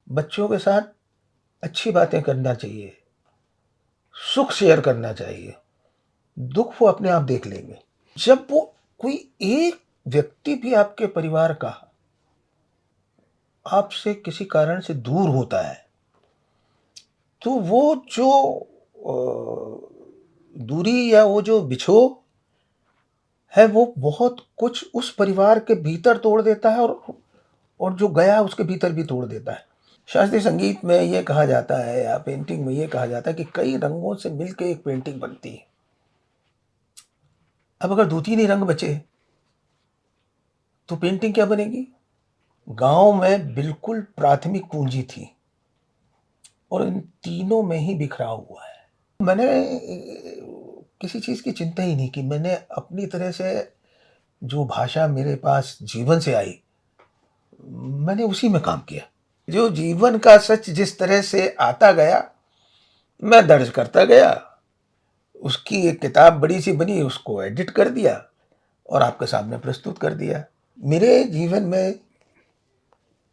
बच्चों के साथ अच्छी बातें करना चाहिए, सुख शेयर करना चाहिए, दुख वो अपने आप देख लेंगे। जब वो कोई एक व्यक्ति भी आपके परिवार का आपसे किसी कारण से दूर होता है, तो वो जो दूरी या वो जो बिछोह है, वो बहुत कुछ उस परिवार के भीतर तोड़ देता है और जो गया उसके भीतर भी तोड़ देता है। शास्त्रीय संगीत में ये कहा जाता है या पेंटिंग में ये कहा जाता है कि कई रंगों से मिलकर एक पेंटिंग बनती है। अब अगर 2-3 ही रंग बचे, तो पेंटिंग क्या बनेगी? गाँव में बिल्कुल प्राथमिक पूँजी थी और इन तीनों में ही बिखराव हुआ है। मैंने किसी चीज़ की चिंता ही नहीं की। मैंने अपनी तरह से जो भाषा मेरे पास जीवन से आई, मैंने उसी में काम किया। जो जीवन का सच जिस तरह से आता गया, मैं दर्ज करता गया। उसकी एक किताब बड़ी-सी बनी, उसको एडिट कर दिया और आपके सामने प्रस्तुत कर दिया। मेरे जीवन में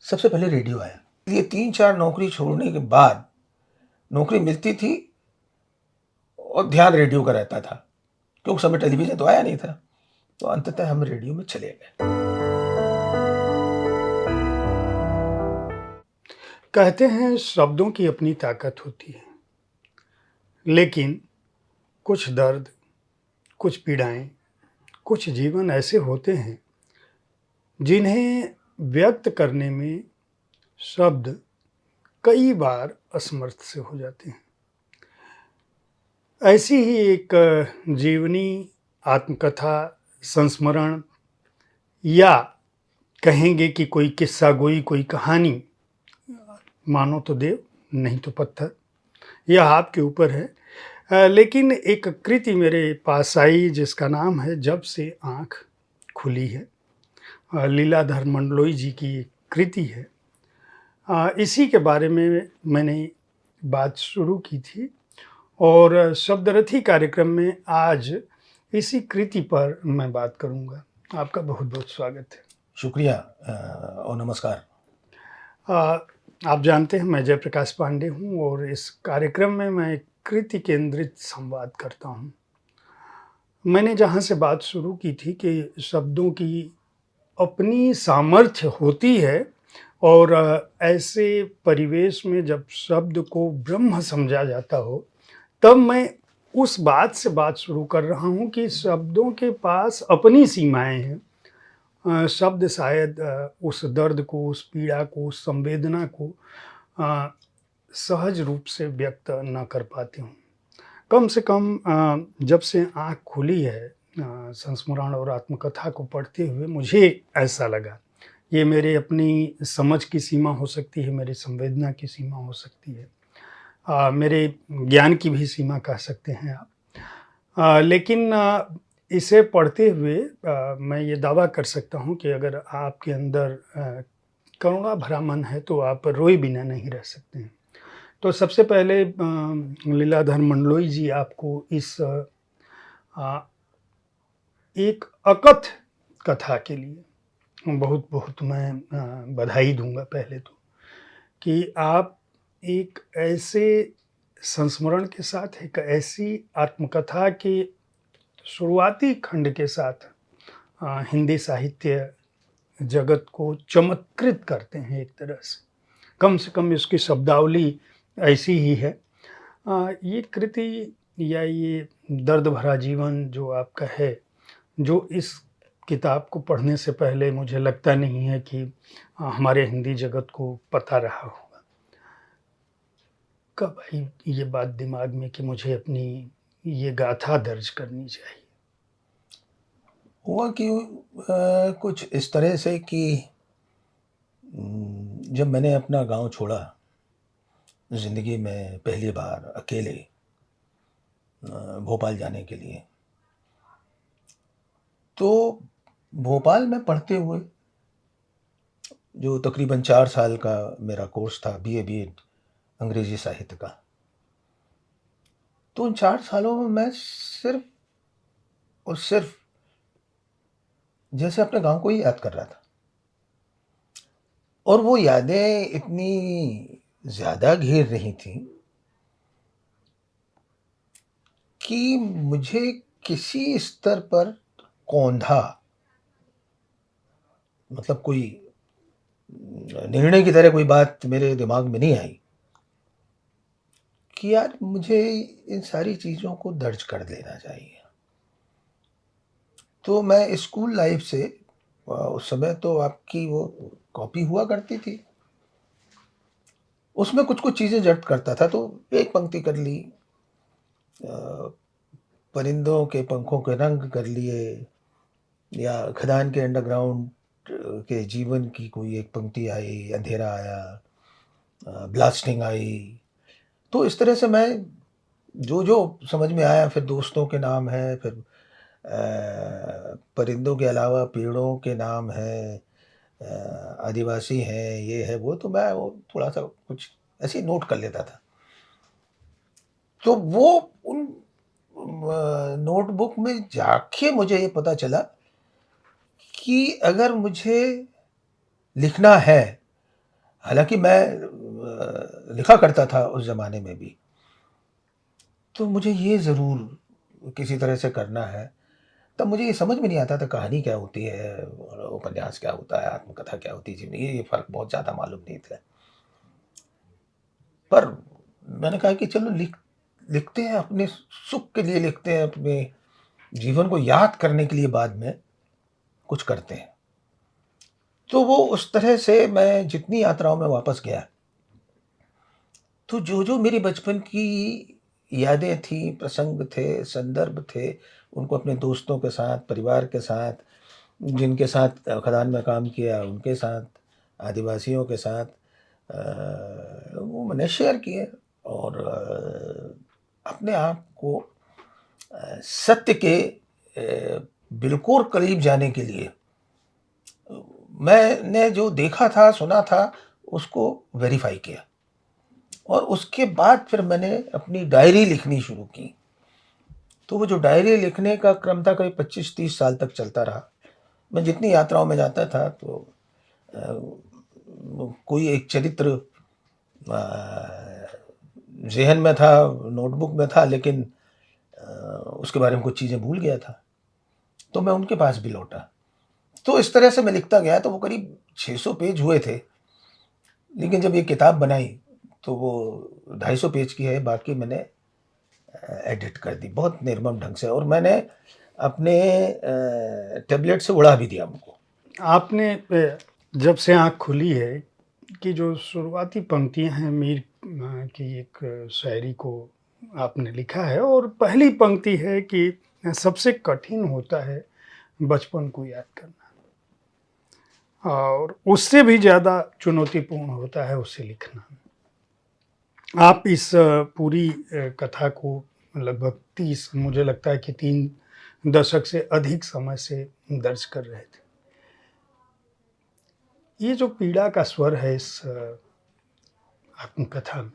सबसे पहले रेडियो आया। ये 3-4 नौकरी छोड़ने के बाद नौकरी मिलती थी और ध्यान रेडियो का रहता था, क्योंकि उस समय टेलीविज़न तो आया नहीं था। तो अंततः हम रेडियो में चले गए। कहते हैं शब्दों की अपनी ताकत होती है, लेकिन कुछ दर्द, कुछ पीड़ाएं, कुछ जीवन ऐसे होते हैं जिन्हें व्यक्त करने में शब्द कई बार असमर्थ से हो जाते हैं। ऐसी ही एक जीवनी, आत्मकथा, संस्मरण या कहेंगे कि कोई किस्सा गोई, कोई कहानी, मानो तो देव नहीं तो पत्थर, यह आपके ऊपर है। लेकिन एक कृति मेरे पास आई जिसका नाम है जब से आँख खुली है। लीलाधर मंडलोई जी की कृति है। इसी के बारे में मैंने बात शुरू की थी और शब्दरथी कार्यक्रम में आज इसी कृति पर मैं बात करूंगा। आपका बहुत बहुत स्वागत है। शुक्रिया और नमस्कार। आप जानते हैं मैं जयप्रकाश पांडे हूं और इस कार्यक्रम में मैं कृति केंद्रित संवाद करता हूं। मैंने जहां से बात शुरू की थी कि शब्दों की अपनी सामर्थ्य होती है और ऐसे परिवेश में जब शब्द को ब्रह्म समझा जाता हो, तब मैं उस बात से बात शुरू कर रहा हूं कि शब्दों के पास अपनी सीमाएं हैं। शब्द शायद उस दर्द को, उस पीड़ा को, उस संवेदना को सहज रूप से व्यक्त न कर पाते हों। कम से कम जब से आँख खुली है, संस्मरण और आत्मकथा को पढ़ते हुए मुझे ऐसा लगा। ये मेरे अपनी समझ की सीमा हो सकती है, मेरी संवेदना की सीमा हो सकती है, मेरे ज्ञान की भी सीमा कह सकते हैं आप। लेकिन इसे पढ़ते हुए मैं ये दावा कर सकता हूँ कि अगर आपके अंदर करुणा भरा मन है तो आप रोए बिना नहीं रह सकते हैं। तो सबसे पहले लीलाधर मंडलोई जी आपको इस एक अकथ कथा के लिए बहुत बहुत मैं बधाई दूंगा पहले तो, कि आप एक ऐसे संस्मरण के साथ, एक ऐसी आत्मकथा के शुरुआती खंड के साथ हिंदी साहित्य जगत को चमत्कृत करते हैं एक तरह से। कम से कम इसकी शब्दावली ऐसी ही है। ये कृति या ये दर्द भरा जीवन जो आपका है, जो इस किताब को पढ़ने से पहले मुझे लगता नहीं है कि हमारे हिंदी जगत को पता रहा होगा। कब आई ये बात दिमाग में कि मुझे अपनी ये गाथा दर्ज करनी चाहिए? हुआ कि कुछ इस तरह से कि जब मैंने अपना गांव छोड़ा, ज़िंदगी में पहली बार अकेले भोपाल जाने के लिए, तो भोपाल में पढ़ते हुए जो तकरीबन 4 साल का मेरा कोर्स था, बीए बीएड अंग्रेजी साहित्य का, तो उन 4 सालों में मैं सिर्फ और सिर्फ जैसे अपने गांव को ही याद कर रहा था। और वो यादें इतनी ज़्यादा घेर रही थीं कि मुझे किसी स्तर पर कौंधा, मतलब कोई निर्णय की तरह कोई बात मेरे दिमाग में नहीं आई कि यार मुझे इन सारी चीज़ों को दर्ज कर देना चाहिए। तो मैं स्कूल लाइफ़ से उस समय तो आपकी वो कॉपी हुआ करती थी। उसमें कुछ-कुछ चीज़ें जब्त करता था, तो एक पंक्ति कर ली, अ, परिंदों के पंखों के रंग कर लिए, या खदान के अंडरग्राउंड के जीवन की कोई एक पंक्ति आई, अंधेरा आया, ब्लास्टिंग आई। तो इस तरह से मैं जो-जो समझ में आया, फिर दोस्तों के नाम हैं, फिर परिंदों के अलावा पेड़ों के नाम हैं, आदिवासी हैं, ये है, वो, तो मैं वो थोड़ा-सा कुछ ऐसे ही नोट कर लेता था। तो वो उन नोटबुक में जाके मुझे ये पता चला कि अगर मुझे लिखना है, हालाँकि मैं लिखा करता था उस ज़माने में भी, तो मुझे ये ज़रूर किसी तरह से करना है। तब मुझे ये समझ में नहीं आता था कहानी क्या होती है और उपन्यास क्या होता है, आत्मकथा क्या होती है जीवनी, ये फ़र्क बहुत ज़्यादा मालूम नहीं था। पर मैंने कहा कि चलो लिखते हैं, अपने सुख के लिए लिखते हैं, अपने जीवन को याद करने के लिए बाद में कुछ करते हैं। तो वो उस तरह से मैं जितनी यात्राओं में वापस गया, तो जो-जो मेरी बचपन की यादें थीं, प्रसंग थे, संदर्भ थे, उनको अपने दोस्तों के साथ, परिवार के साथ, जिनके साथ खदान में काम किया उनके साथ, आदिवासियों के साथ, वो मैंने शेयर किए। और अपने आप को सत्य के बिल्कुल करीब जाने के लिए मैंने जो देखा था, सुना था, उसको वेरीफ़ाई किया। और उसके बाद फिर मैंने अपनी डायरी लिखनी शुरू की। तो वो जो डायरी लिखने का क्रम था, करीब 25-30 साल तक चलता रहा। मैं जितनी यात्राओं में जाता था, तो अ, कोई एक चरित्र ज़हन में था, नोटबुक में था, लेकिन उसके बारे में कुछ चीज़ें भूल गया था। तो मैं उनके पास भी लौटा। तो इस तरह से मैं लिखता गया, तो वो करीब 600 पेज हुए थे। लेकिन जब ये किताब बनाई, तो वो 250 पेज की है, बाकी मैंने एडिट कर दी बहुत निर्मम ढंग से, और मैंने अपने टैबलेट से उड़ा भी दिया उनको। आपने जब से आँख खुली है कि जो शुरुआती पंक्तियाँ हैं मीर की एक शायरी को आपने लिखा है, और पहली पंक्ति है कि सबसे कठिन होता है बचपन को याद करना, और उससे भी ज़्यादा चुनौतीपूर्ण होता है उसे लिखना। आप इस पूरी कथा को लगभग 30, मुझे लगता है कि 3 दशक से अधिक समय से दर्ज कर रहे थे। ये जो पीड़ा का स्वर है इस आत्मकथा में,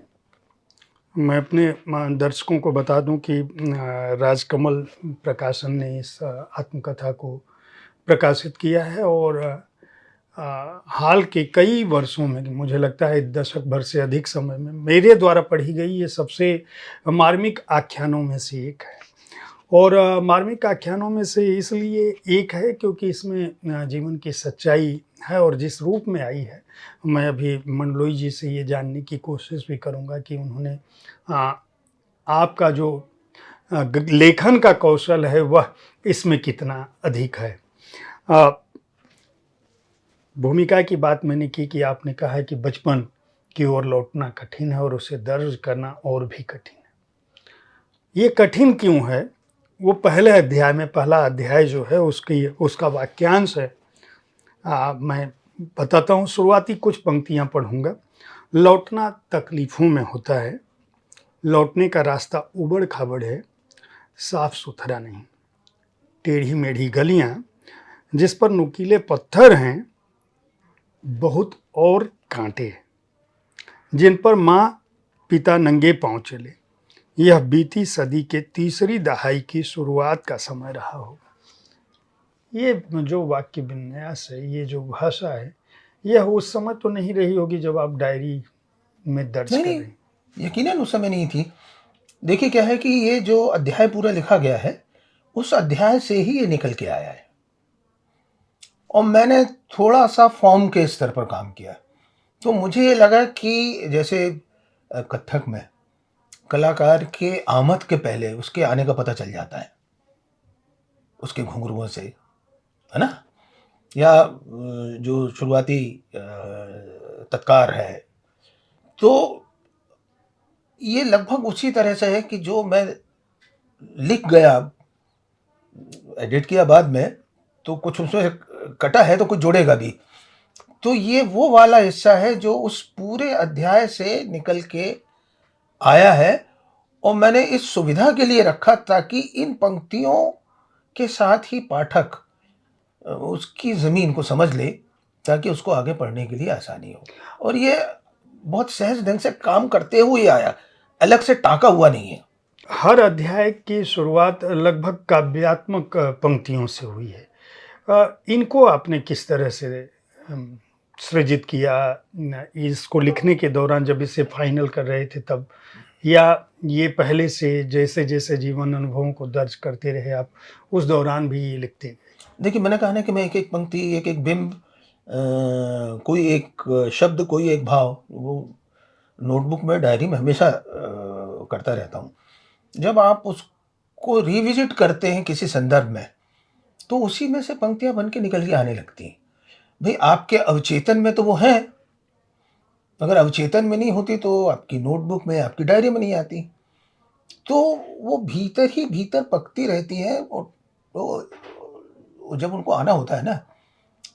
मैं अपने दर्शकों को बता दूं कि राजकमल प्रकाशन ने इस आत्मकथा को प्रकाशित किया है, और हाल के कई वर्षों में, मुझे लगता है दशक भर से अधिक समय में, मेरे द्वारा पढ़ी गई ये सबसे मार्मिक आख्यानों में से एक है। और मार्मिक आख्यानों में से इसलिए एक है क्योंकि इसमें जीवन की सच्चाई है, और जिस रूप में आई है, मैं अभी मंडलोई जी से ये जानने की कोशिश भी करूँगा कि उन्होंने आपका जो लेखन का कौशल है वह इसमें कितना अधिक है। अ, भूमिका की बात मैंने की कि आपने कहा है कि बचपन की ओर लौटना कठिन है और उसे दर्ज करना और भी कठिन है। ये कठिन क्यों है? वो पहले अध्याय में, पहला अध्याय जो है उसका वाक्यांश है। मैं बताता हूँ, शुरुआती कुछ पंक्तियाँ पढ़ूँगा। लौटना तकलीफ़ों में होता है, लौटने का रास्ता उबड़-खाबड़ है, साफ-सुथरा नहीं। टेढ़ी-मेढ़ी गलियाँ जिस पर नुकीले पत्थर हैं, बहुत और कांटे हैं, जिन पर माँ-पिता नंगे पाँव चले। यह बीती सदी के तीसरी दहाई की शुरुआत का समय रहा होगा। ये जो वाक्य विन्यास है, ये जो भाषा है, यह उस समय तो नहीं रही होगी जब आप डायरी में दर्ज नहीं कर नहीं, रहे हैं। यकीनन उस समय नहीं थी। देखिए क्या है कि ये जो अध्याय पूरा लिखा गया है, उस अध्याय से ही ये निकल के आया है, और मैंने थोड़ा सा फॉर्म के स्तर पर काम किया। तो मुझे ये लगा कि जैसे कथक में कलाकार के आमद के पहले उसके आने का पता चल जाता है, उसके घुंघरुओं से, है ना, या जो शुरुआती तत्कार है, तो ये लगभग उसी तरह से है कि जो मैं लिख गया, एडिट किया बाद में, तो कुछ उसमें से कटा है तो कुछ जोड़ेगा भी। तो ये वो वाला हिस्सा है जो उस पूरे अध्याय से निकल के आया है, और मैंने इस सुविधा के लिए रखा ताकि इन पंक्तियों के साथ ही पाठक उसकी ज़मीन को समझ ले, ताकि उसको आगे पढ़ने के लिए आसानी हो। और ये बहुत सहज ढंग से काम करते हुए आया, अलग से टाँका हुआ नहीं है। हर अध्याय की शुरुआत लगभग काव्यात्मक पंक्तियों से हुई है। इनको आपने किस तरह से सृजित किया? इसको लिखने के दौरान जब इसे फाइनल कर रहे थे तब, या ये पहले से जैसे जैसे जीवन अनुभवों को दर्ज करते रहे आप उस दौरान भी ये लिखते गए? देखिए, मैंने कहा ना कि मैं एक-एक पंक्ति, एक-एक बिंब, कोई एक शब्द, कोई एक भाव, वो नोटबुक में, डायरी में हमेशा करता रहता हूँ। जब आप उसको रिविज़िट करते हैं किसी संदर्भ में, तो उसी में से पंक्तियाँ बन के निकल के आने लगती हैं। भई आपके अवचेतन में तो वो हैं, अगर अवचेतन में नहीं होती तो आपकी नोटबुक में, आपकी डायरी में नहीं आती। तो वो भीतर ही भीतर पकती रहती हैं, और तो जब उनको आना होता है ना,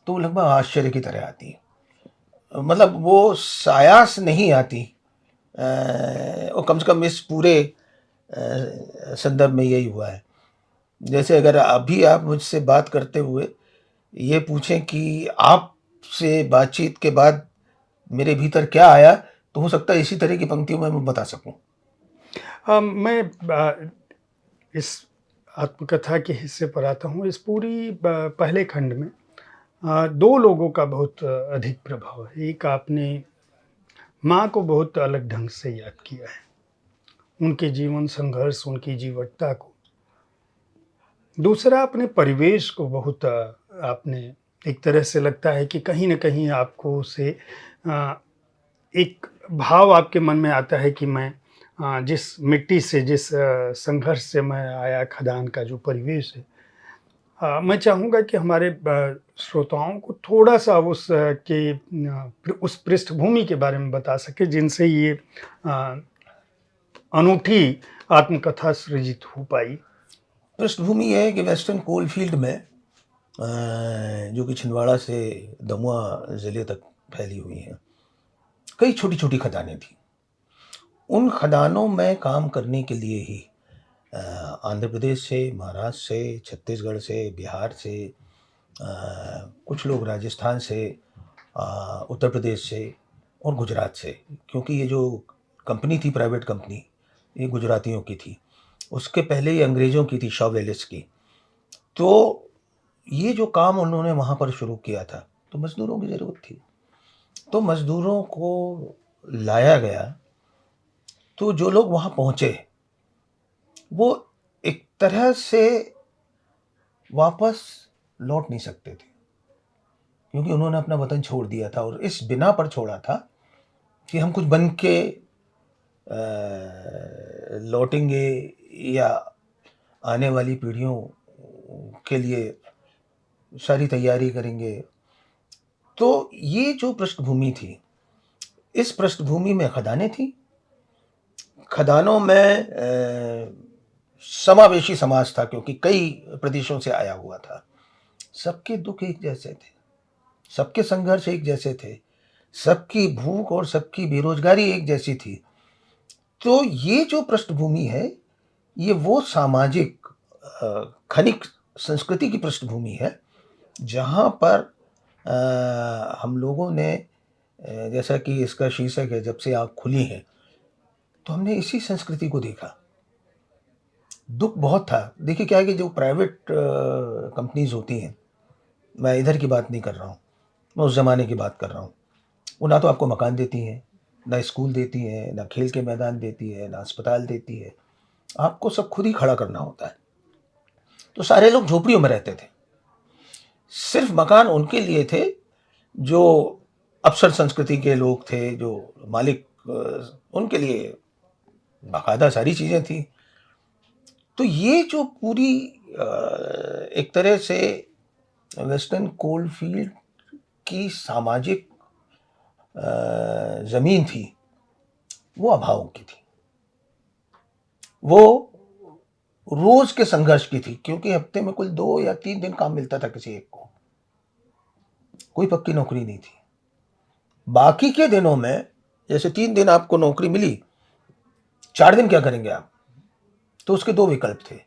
तो वो लगभग आश्चर्य की तरह आती हैं। मतलब वो सायास नहीं आती, और कम से कम इस पूरे संदर्भ में यही हुआ है। जैसे अगर अभी आप मुझसे बात करते हुए ये पूछें कि आपसे बातचीत के बाद मेरे भीतर क्या आया, तो हो सकता है इसी तरह की पंक्तियों में मैं बता सकूं। मैं इस आत्मकथा के हिस्से पर आता हूँ। इस पूरी पहले खंड में दो लोगों का बहुत अधिक प्रभाव है। एक, आपने माँ को बहुत अलग ढंग से याद किया है, उनके जीवन संघर्ष, उनकी जीवटता को। दूसरा, अपने परिवेश को बहुत आपने, एक तरह से लगता है कि कहीं न कहीं आपको उसे एक भाव आपके मन में आता है कि मैं जिस मिट्टी से, जिस संघर्ष से मैं आया, खदान का जो परिवेश है, मैं चाहूँगा कि हमारे श्रोताओं को थोड़ा-सा उस पृष्ठभूमि के बारे में बता सकें जिनसे ये अनूठी आत्मकथा सृजित हो पाई। पृष्ठभूमि यह है कि वेस्टर्न कोलफील्ड में, जो कि छिंदवाड़ा से दमुआ ज़िले तक फैली हुई हैं, कई छोटी-छोटी खदानें थीं। उन खदानों में काम करने के लिए ही आंध्र प्रदेश से, महाराष्ट्र से, छत्तीसगढ़ से, बिहार से, कुछ लोग राजस्थान से, उत्तर प्रदेश से और गुजरात से, क्योंकि ये जो कंपनी थी, प्राइवेट कंपनी, ये गुजरातियों की थी। उसके पहले ये अंग्रेज़ों की थी, शॉ वेलिस की। तो ये जो काम उन्होंने वहाँ पर शुरू किया था, तो मज़दूरों की ज़रूरत थी। तो मज़दूरों को लाया गया, तो जो लोग वहाँ पहुँचे, वो एक तरह से वापस लौट नहीं सकते थे, क्योंकि उन्होंने अपना वतन छोड़ दिया था, और इस बिना पर छोड़ा था कि हम कुछ बन के लौटेंगे, या आने वाली पीढ़ियों के लिए सारी तैयारी करेंगे। तो ये जो पृष्ठभूमि थी, इस पृष्ठभूमि में खदानें थीं। खदानों में समावेशी समाज था, क्योंकि कई प्रदेशों से आया हुआ था। सबके दुख एक जैसे थे, सबके संघर्ष एक जैसे थे, सबकी भूख और सबकी बेरोजगारी एक जैसी थी। तो ये जो पृष्ठभूमि है, ये वो सामाजिक खनिक संस्कृति की पृष्ठभूमि है, जहाँ पर हम लोगों ने, जैसा कि इसका शीर्षक है, जब से आँख खुली है, तो हमने इसी संस्कृति को देखा। दुख बहुत था। देखिए क्या है कि जो प्राइवेट कंपनीज़ होती हैं, मैं इधर की बात नहीं कर रहा हूँ, मैं उस ज़माने की बात कर रहा हूँ। वो ना तो आपको मकान देती हैं, ना स्कूल देती हैं, ना खेल के मैदान देती है, ना अस्पताल देती है। आपको सब खुद ही खड़ा करना होता है। तो सारे लोग झोपड़ियों में रहते थे। सिर्फ मकान उनके लिए थे जो अफसर संस्कृति के लोग थे, जो मालिक, उनके लिए बाकायदा सारी चीज़ें थी। तो ये जो पूरी एक तरह से वेस्टर्न कोलफील्ड की सामाजिक ज़मीन थी, वो अभावों की थी। वो रोज़ के संघर्ष की थी, क्योंकि हफ्ते में कुल 2 या 3 दिन काम मिलता था किसी एक को। कोई पक्की नौकरी नहीं थी। बाकी के दिनों में जैसे 3 दिन आपको नौकरी मिली, 4 दिन क्या करेंगे आप? तो उसके 2 विकल्प थे।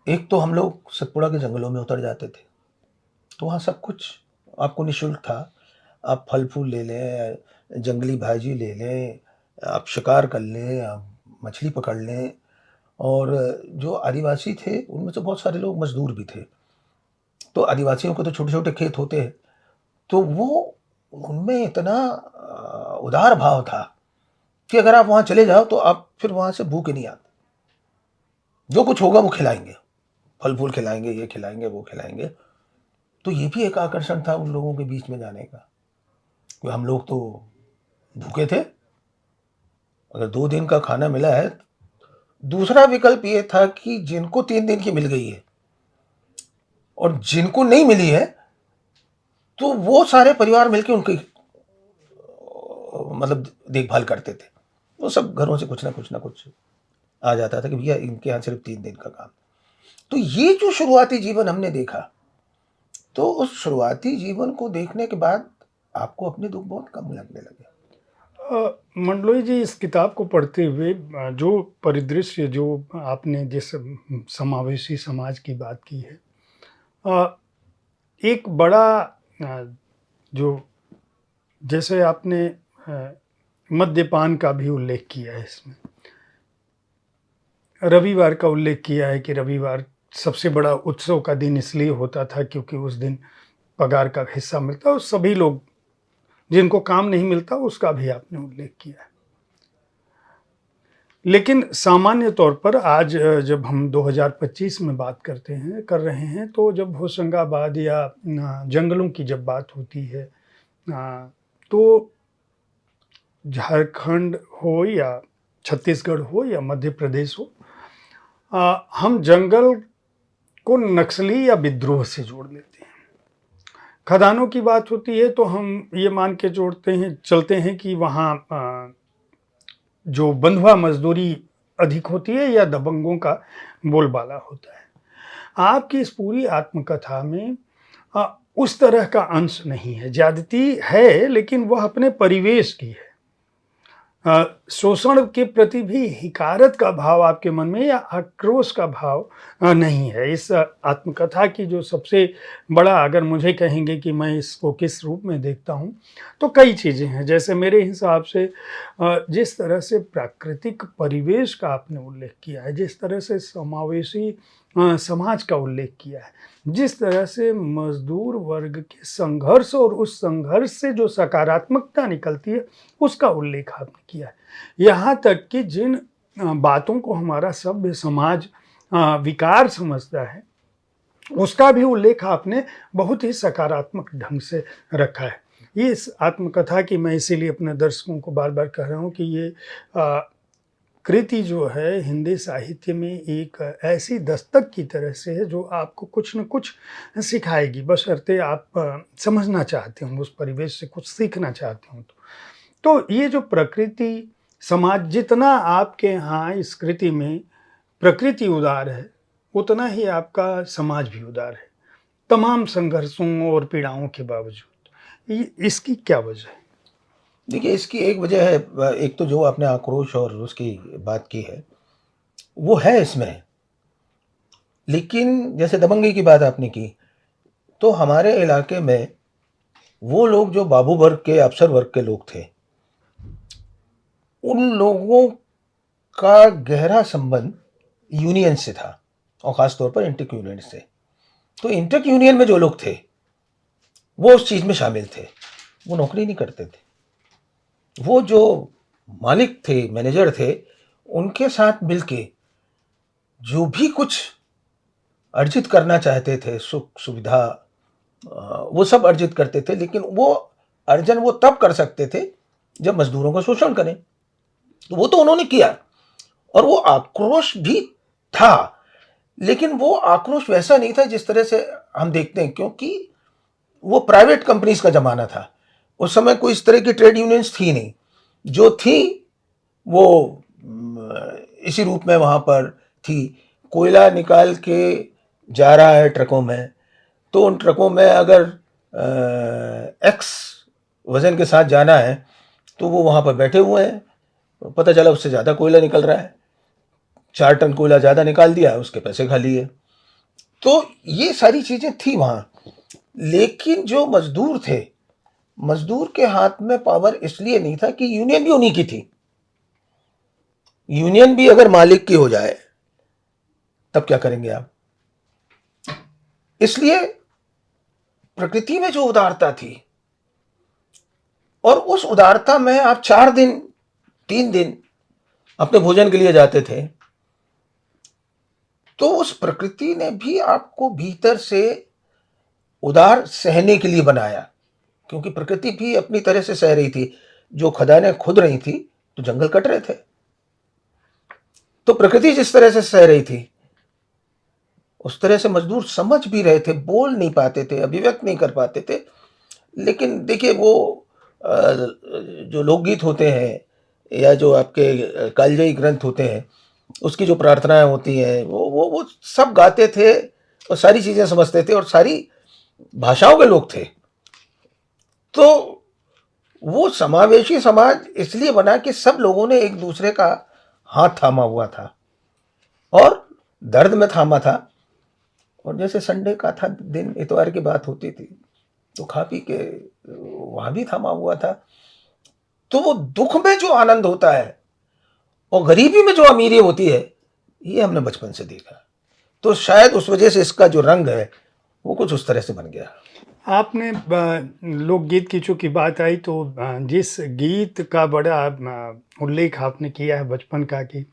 एक तो हम लोग सतपुड़ा के जंगलों में उतर जाते थे। तो वहाँ सब कुछ आपको निःशुल्क था। आप फल-फूल ले लें, जंगली भाजी ले लें, आप शिकार कर लें, आप मछली पकड़ लें। और जो आदिवासी थे, उनमें से बहुत सारे लोग मज़दूर भी थे। तो आदिवासियों के तो छोटे-छोटे खेत होते हैं, तो वो उनमें इतना उदार भाव था कि अगर आप वहाँ चले जाओ तो आप फिर वहाँ से भूखे नहीं आते। जो कुछ होगा वो खिलाएँगे, फल-फूल खिलाएँगे, ये खिलाएँगे, वो खिलाएँगे। तो ये भी एक आकर्षण था उन लोगों के बीच में जाने का, कि हम लोग तो भूखे थे, अगर 2 दिन का खाना मिला है। दूसरा विकल्प ये था कि जिनको 3 दिन की मिल गई है और जिनको नहीं मिली है, तो वो सारे परिवार मिलके उनकी मतलब देखभाल करते थे। वो सब घरों से कुछ ना कुछ आ जाता था कि भैया इनके यहाँ सिर्फ 3 दिन का काम। तो ये जो शुरुआती जीवन हमने देखा, तो उस शुरुआती जीवन को देखने के बाद आपको अपने दुःख बहुत कम लगने लगे। मंडलोई जी, इस किताब को पढ़ते हुए जो परिदृश्य जो आपने जिस समावेशी समाज की बात की है, एक बड़ा जो जैसे आपने मद्यपान का भी उल्लेख किया है इसमें, रविवार का उल्लेख किया है कि रविवार सबसे बड़ा उत्सव का दिन इसलिए होता था क्योंकि उस दिन पगार का हिस्सा मिलता और सभी लोग जिनको काम नहीं मिलता उसका भी आपने उल्लेख किया है। लेकिन सामान्य तौर पर आज जब हम 2025 में बात कर रहे हैं, तो जब होशंगाबाद या जंगलों की जब बात होती है, तो झारखंड हो या छत्तीसगढ़ हो या मध्य प्रदेश हो, हम जंगल को नक्सली या विद्रोह से जोड़ लेते हैं। खदानों की बात होती है तो हम ये मान के चलते हैं कि वहाँ जो बंधुआ मजदूरी अधिक होती है या दबंगों का बोलबाला होता है। आपकी इस पूरी आत्मकथा में उस तरह का अंश नहीं है, ज्यादती है लेकिन वह अपने परिवेश की है। शोषण के प्रति भी हिकारत का भाव आपके मन में या आक्रोश का भाव नहीं है। इस आत्मकथा की जो सबसे बड़ा, अगर मुझे कहेंगे कि मैं इसको किस रूप में देखता हूँ, तो कई चीज़ें हैं। जैसे मेरे हिसाब से जिस तरह से प्राकृतिक परिवेश का आपने उल्लेख किया है, जिस तरह से समावेशी समाज का उल्लेख किया है, जिस तरह से मजदूर वर्ग के संघर्ष और उस संघर्ष से जो सकारात्मकता निकलती है उसका उल्लेख आपने किया है। यहाँ तक कि जिन बातों को हमारा सभ्य समाज विकार समझता है, उसका भी उल्लेख आपने बहुत ही सकारात्मक ढंग से रखा है। ये इस आत्मकथा की मैं इसीलिए अपने दर्शकों को बार बार कह रहा हूँ कि ये कृति जो है हिंदी साहित्य में एक ऐसी दस्तक की तरह से है जो आपको कुछ न कुछ सिखाएगी, बशर्ते आप समझना चाहते हो, उस परिवेश से कुछ सीखना चाहते हो। तो ये जो प्रकृति समाज, जितना आपके यहाँ इस कृति में प्रकृति उदार है, उतना ही आपका समाज भी उदार है, तमाम संघर्षों और पीड़ाओं के बावजूद। इसकी क्या वजह है? देखिए, इसकी एक वजह है, एक तो जो आपने आक्रोश और उसकी बात की है, वो है इसमें। लेकिन जैसे दबंगी की बात आपने की, तो हमारे इलाके में वो लोग जो बाबू वर्ग के, अफसर वर्ग के लोग थे, उन लोगों का गहरा संबंध यूनियन से था, और ख़ास तौर पर इंटेक यूनियन से। तो इंटेक यूनियन में जो लोग थे, वो उस चीज़ में शामिल थे, वो नौकरी नहीं करते थे। वो जो मालिक थे, मैनेजर थे, उनके साथ मिलके जो भी कुछ अर्जित करना चाहते थे, सुख सुविधा, वो सब अर्जित करते थे, लेकिन वो अर्जन वो तब कर सकते थे जब मजदूरों का शोषण करें। तो वो तो उन्होंने किया, और वो आक्रोश भी था, लेकिन वो आक्रोश वैसा नहीं था जिस तरह से हम देखते हैं, क्योंकि वो प्राइवेट कंपनीज का जमाना था। उस समय कोई इस तरह की ट्रेड यूनियंस थी नहीं, जो थी वो इसी रूप में वहां पर थी। कोयला निकाल के जा रहा है ट्रकों में, तो उन ट्रकों में अगर एक्स वजन के साथ जाना है, तो वो वहां पर बैठे हुए हैं, पता चला उससे ज़्यादा कोयला निकल रहा है, 4 टन कोयला ज़्यादा निकाल दिया, उसके पैसे खा लिए। तो ये सारी चीज़ें थी वहां। लेकिन जो मजदूर थे, मजदूर के हाथ में पावर इसलिए नहीं था कि यूनियन भी उन्हीं की थी। यूनियन भी अगर मालिक की हो जाए तब क्या करेंगे आप? इसलिए प्रकृति में जो उदारता थी, और उस उदारता में आप 4 दिन 3 दिन अपने भोजन के लिए जाते थे, तो उस प्रकृति ने भी आपको भीतर से उदार सहने के लिए बनाया, क्योंकि प्रकृति भी अपनी तरह से सह रही थी। जो खदानें खुद रही थी, तो जंगल कट रहे थे, तो प्रकृति जिस तरह से सह रही थी, उस तरह से मजदूर समझ भी रहे थे, बोल नहीं पाते थे, अभिव्यक्त नहीं कर पाते थे। लेकिन देखिए, वो जो लोकगीत होते हैं, या जो आपके कालजयी ग्रंथ होते हैं, उसकी जो प्रार्थनाएं होती हैं, वो सब गाते थे, और सारी चीजें समझते थे, और सारी भाषाओं के लोग थे। तो वो समावेशी समाज इसलिए बना कि सब लोगों ने एक दूसरे का हाथ थामा हुआ था, और दर्द में थामा था। और जैसे संडे का था दिन, इतवार की बात होती थी, तो खा पी के वहां भी थमा हुआ था। तो वो दुख में जो आनंद होता है, और गरीबी में जो अमीरी होती है, ये हमने बचपन से देखा। तो शायद उस वजह से इसका जो रंग है, वो कुछ उस तरह से बन गया। आपने लोकगीत की चूंकि बात आई, तो जिस गीत का बड़ा उल्लेख आपने किया है बचपन का, कि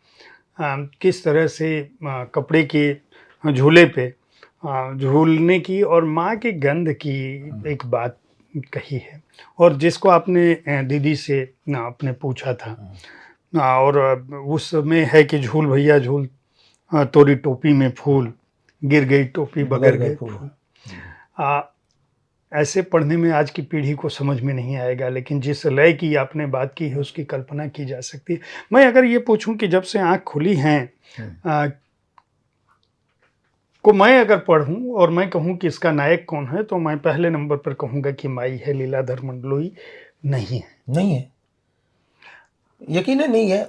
किस तरह से कपड़े के झूले पे झूलने की और माँ की गंध की एक बात कही है, और जिसको आपने दीदी से आपने पूछा था, और उसमें है कि झूल भैया झूल, तोरी टोपी में फूल, गिर गई टोपी बगर गए फूल। ऐसे पढ़ने में आज की पीढ़ी को समझ में नहीं आएगा, लेकिन जिस लय की आपने बात की है उसकी कल्पना की जा सकती है। मैं अगर ये पूछूं कि जब से आँख खुली हैं को मैं अगर पढ़ूं और मैं कहूं कि इसका नायक कौन है, तो मैं पहले नंबर पर कहूंगा कि माई है, लीलाधर मंडलोई नहीं है। नहीं है, यकीनन नहीं है।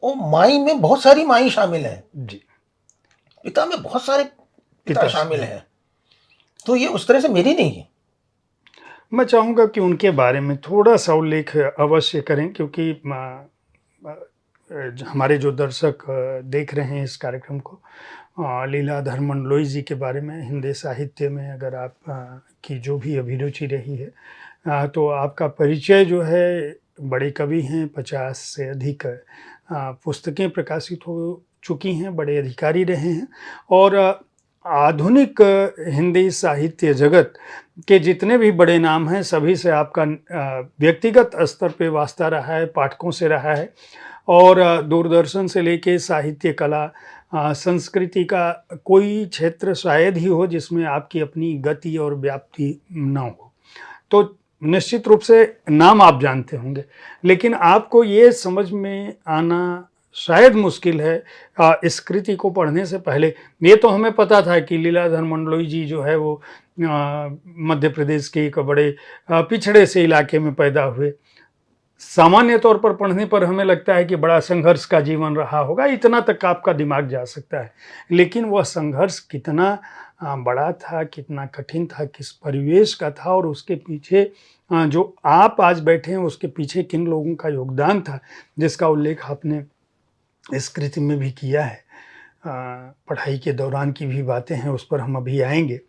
वो माई में बहुत सारी माई शामिल है जी, पिता में बहुत सारे पिता शामिल हैं। तो ये उस तरह से मेरी नहीं है। मैं चाहूँगा कि उनके बारे में थोड़ा सा उल्लेख अवश्य करें, क्योंकि हमारे जो दर्शक देख रहे हैं इस कार्यक्रम को, लीलाधर मंडलोई जी के बारे में हिंदी साहित्य में अगर आप की जो भी अभिरुचि रही है, तो आपका परिचय जो है, बड़े कवि हैं, 50 से अधिक पुस्तकें प्रकाशित हो चुकी हैं, बड़े अधिकारी रहे हैं, और आधुनिक हिंदी साहित्य जगत के जितने भी बड़े नाम हैं, सभी से आपका व्यक्तिगत स्तर पे वास्ता रहा है, पाठकों से रहा है, और दूरदर्शन से लेके साहित्य, कला, संस्कृति का कोई क्षेत्र शायद ही हो जिसमें आपकी अपनी गति और व्याप्ति न हो। तो निश्चित रूप से नाम आप जानते होंगे, लेकिन आपको ये समझ में आना शायद मुश्किल है इस कृति को पढ़ने से पहले। ये तो हमें पता था कि लीलाधर मंडलोई जी जो है वो मध्य प्रदेश के एक बड़े पिछड़े से इलाके में पैदा हुए। सामान्य तौर पर पढ़ने पर हमें लगता है कि बड़ा संघर्ष का जीवन रहा होगा, इतना तक आपका दिमाग जा सकता है। लेकिन वह संघर्ष कितना बड़ा था, कितना कठिन था, किस परिवेश का था, और उसके पीछे जो आप आज बैठे हैं उसके पीछे किन लोगों का योगदान था, जिसका उल्लेख आपने इस कृति में भी किया है। पढ़ाई के दौरान की भी बातें हैं, उस पर हम अभी आएंगे।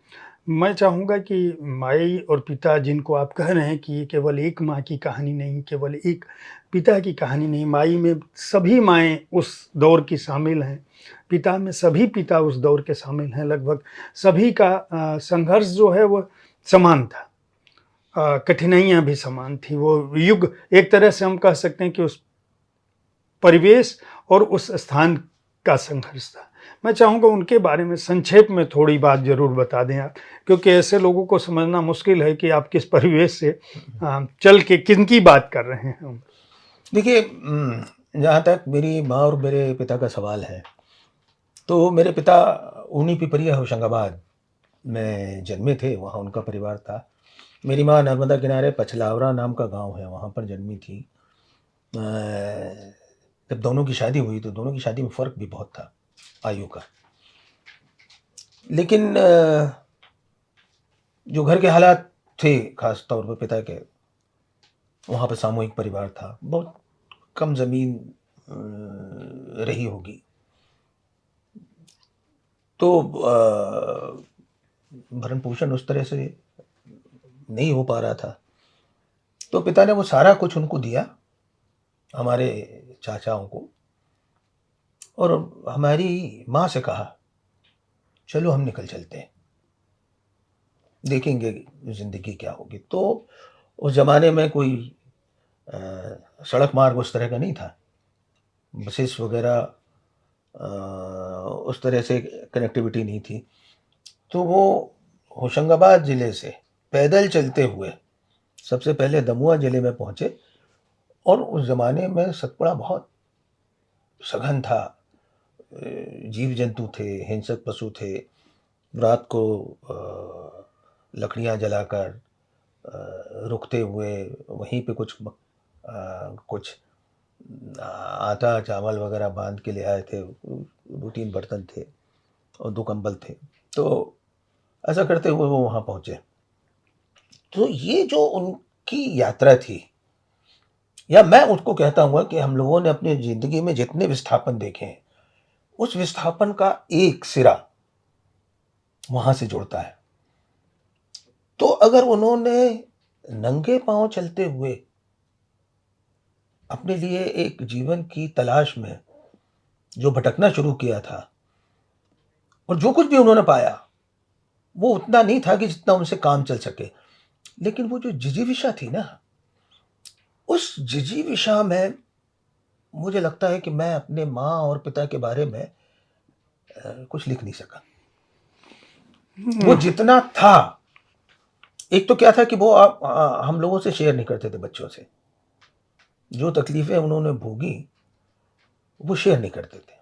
मैं चाहूँगा कि माई और पिता जिनको आप कह रहे हैं कि ये केवल एक माँ की कहानी नहीं, केवल एक पिता की कहानी नहीं, माई में सभी माएँ उस दौर की शामिल हैं, पिता में सभी पिता उस दौर के शामिल हैं, लगभग सभी का संघर्ष जो है वो समान था। कठिनाइयाँ भी समान थी, वो युग एक तरह से हम कह सकते हैं कि उस परिवेश और उस स्थान का संघर्ष था। मैं चाहूँगा उनके बारे में संक्षेप में थोड़ी बात ज़रूर बता दें आप, क्योंकि ऐसे लोगों को समझना मुश्किल है कि आप किस परिवेश से चल के किनकी बात कर रहे हैं हम। देखिए, जहाँ तक मेरी माँ और मेरे पिता का सवाल है, तो मेरे पिता ऊनी पिपरिया होशंगाबाद में जन्मे थे, वहाँ उनका परिवार था। मेरी माँ नर्मदा किनारे पछलावरा नाम का गांव है, वहाँ पर जन्मी थी। जब दोनों की शादी हुई तो दोनों की शादी में फ़र्क भी बहुत था आयु का। लेकिन जो घर के हालात थे खास तौर पर पिता के, वहाँ पर सामूहिक परिवार था, बहुत कम ज़मीन रही होगी, तो भरण पोषण उस तरह से नहीं हो पा रहा था। तो पिता ने वो सारा कुछ उनको दिया, हमारे चाचाओं को, और हमारी माँ से कहा चलो हम निकल चलते हैं, देखेंगे ज़िंदगी क्या होगी। तो उस ज़माने में कोई सड़क मार्ग उस तरह का नहीं था, बसेस वगैरह उस तरह से कनेक्टिविटी नहीं थी। तो वो होशंगाबाद ज़िले से पैदल चलते हुए सबसे पहले दमुआ ज़िले में पहुँचे, और उस ज़माने में सतपुड़ा बहुत सघन था, जीव जंतु थे, हिंसक पशु थे। रात को लकड़ियाँ जलाकर रुकते हुए वहीं पे कुछ आटा चावल वगैरह बांध के ले आए थे, 2-3 बर्तन थे और 2 कंबल थे। तो ऐसा करते हुए वो वहाँ पहुँचे। तो ये जो उनकी यात्रा थी, या मैं उसको कहता हूँ कि हम लोगों ने अपनी ज़िंदगी में जितने विस्थापन देखे हैं, उस विस्थापन का एक सिरा वहाँ से जुड़ता है। तो अगर उन्होंने नंगे पाँव चलते हुए अपने लिए एक जीवन की तलाश में जो भटकना शुरू किया था, और जो कुछ भी उन्होंने पाया, वो उतना नहीं था कि जितना उनसे काम चल सके। लेकिन वो जो जिजीविषा थी ना, उस जिजीविषा में मुझे लगता है कि मैं अपने माँ और पिता के बारे में कुछ लिख नहीं सका। वो जितना था, एक तो क्या था कि वो हम लोगों से शेयर नहीं करते थे, बच्चों से जो तकलीफ़ें उन्होंने भोगी वो शेयर नहीं करते थे।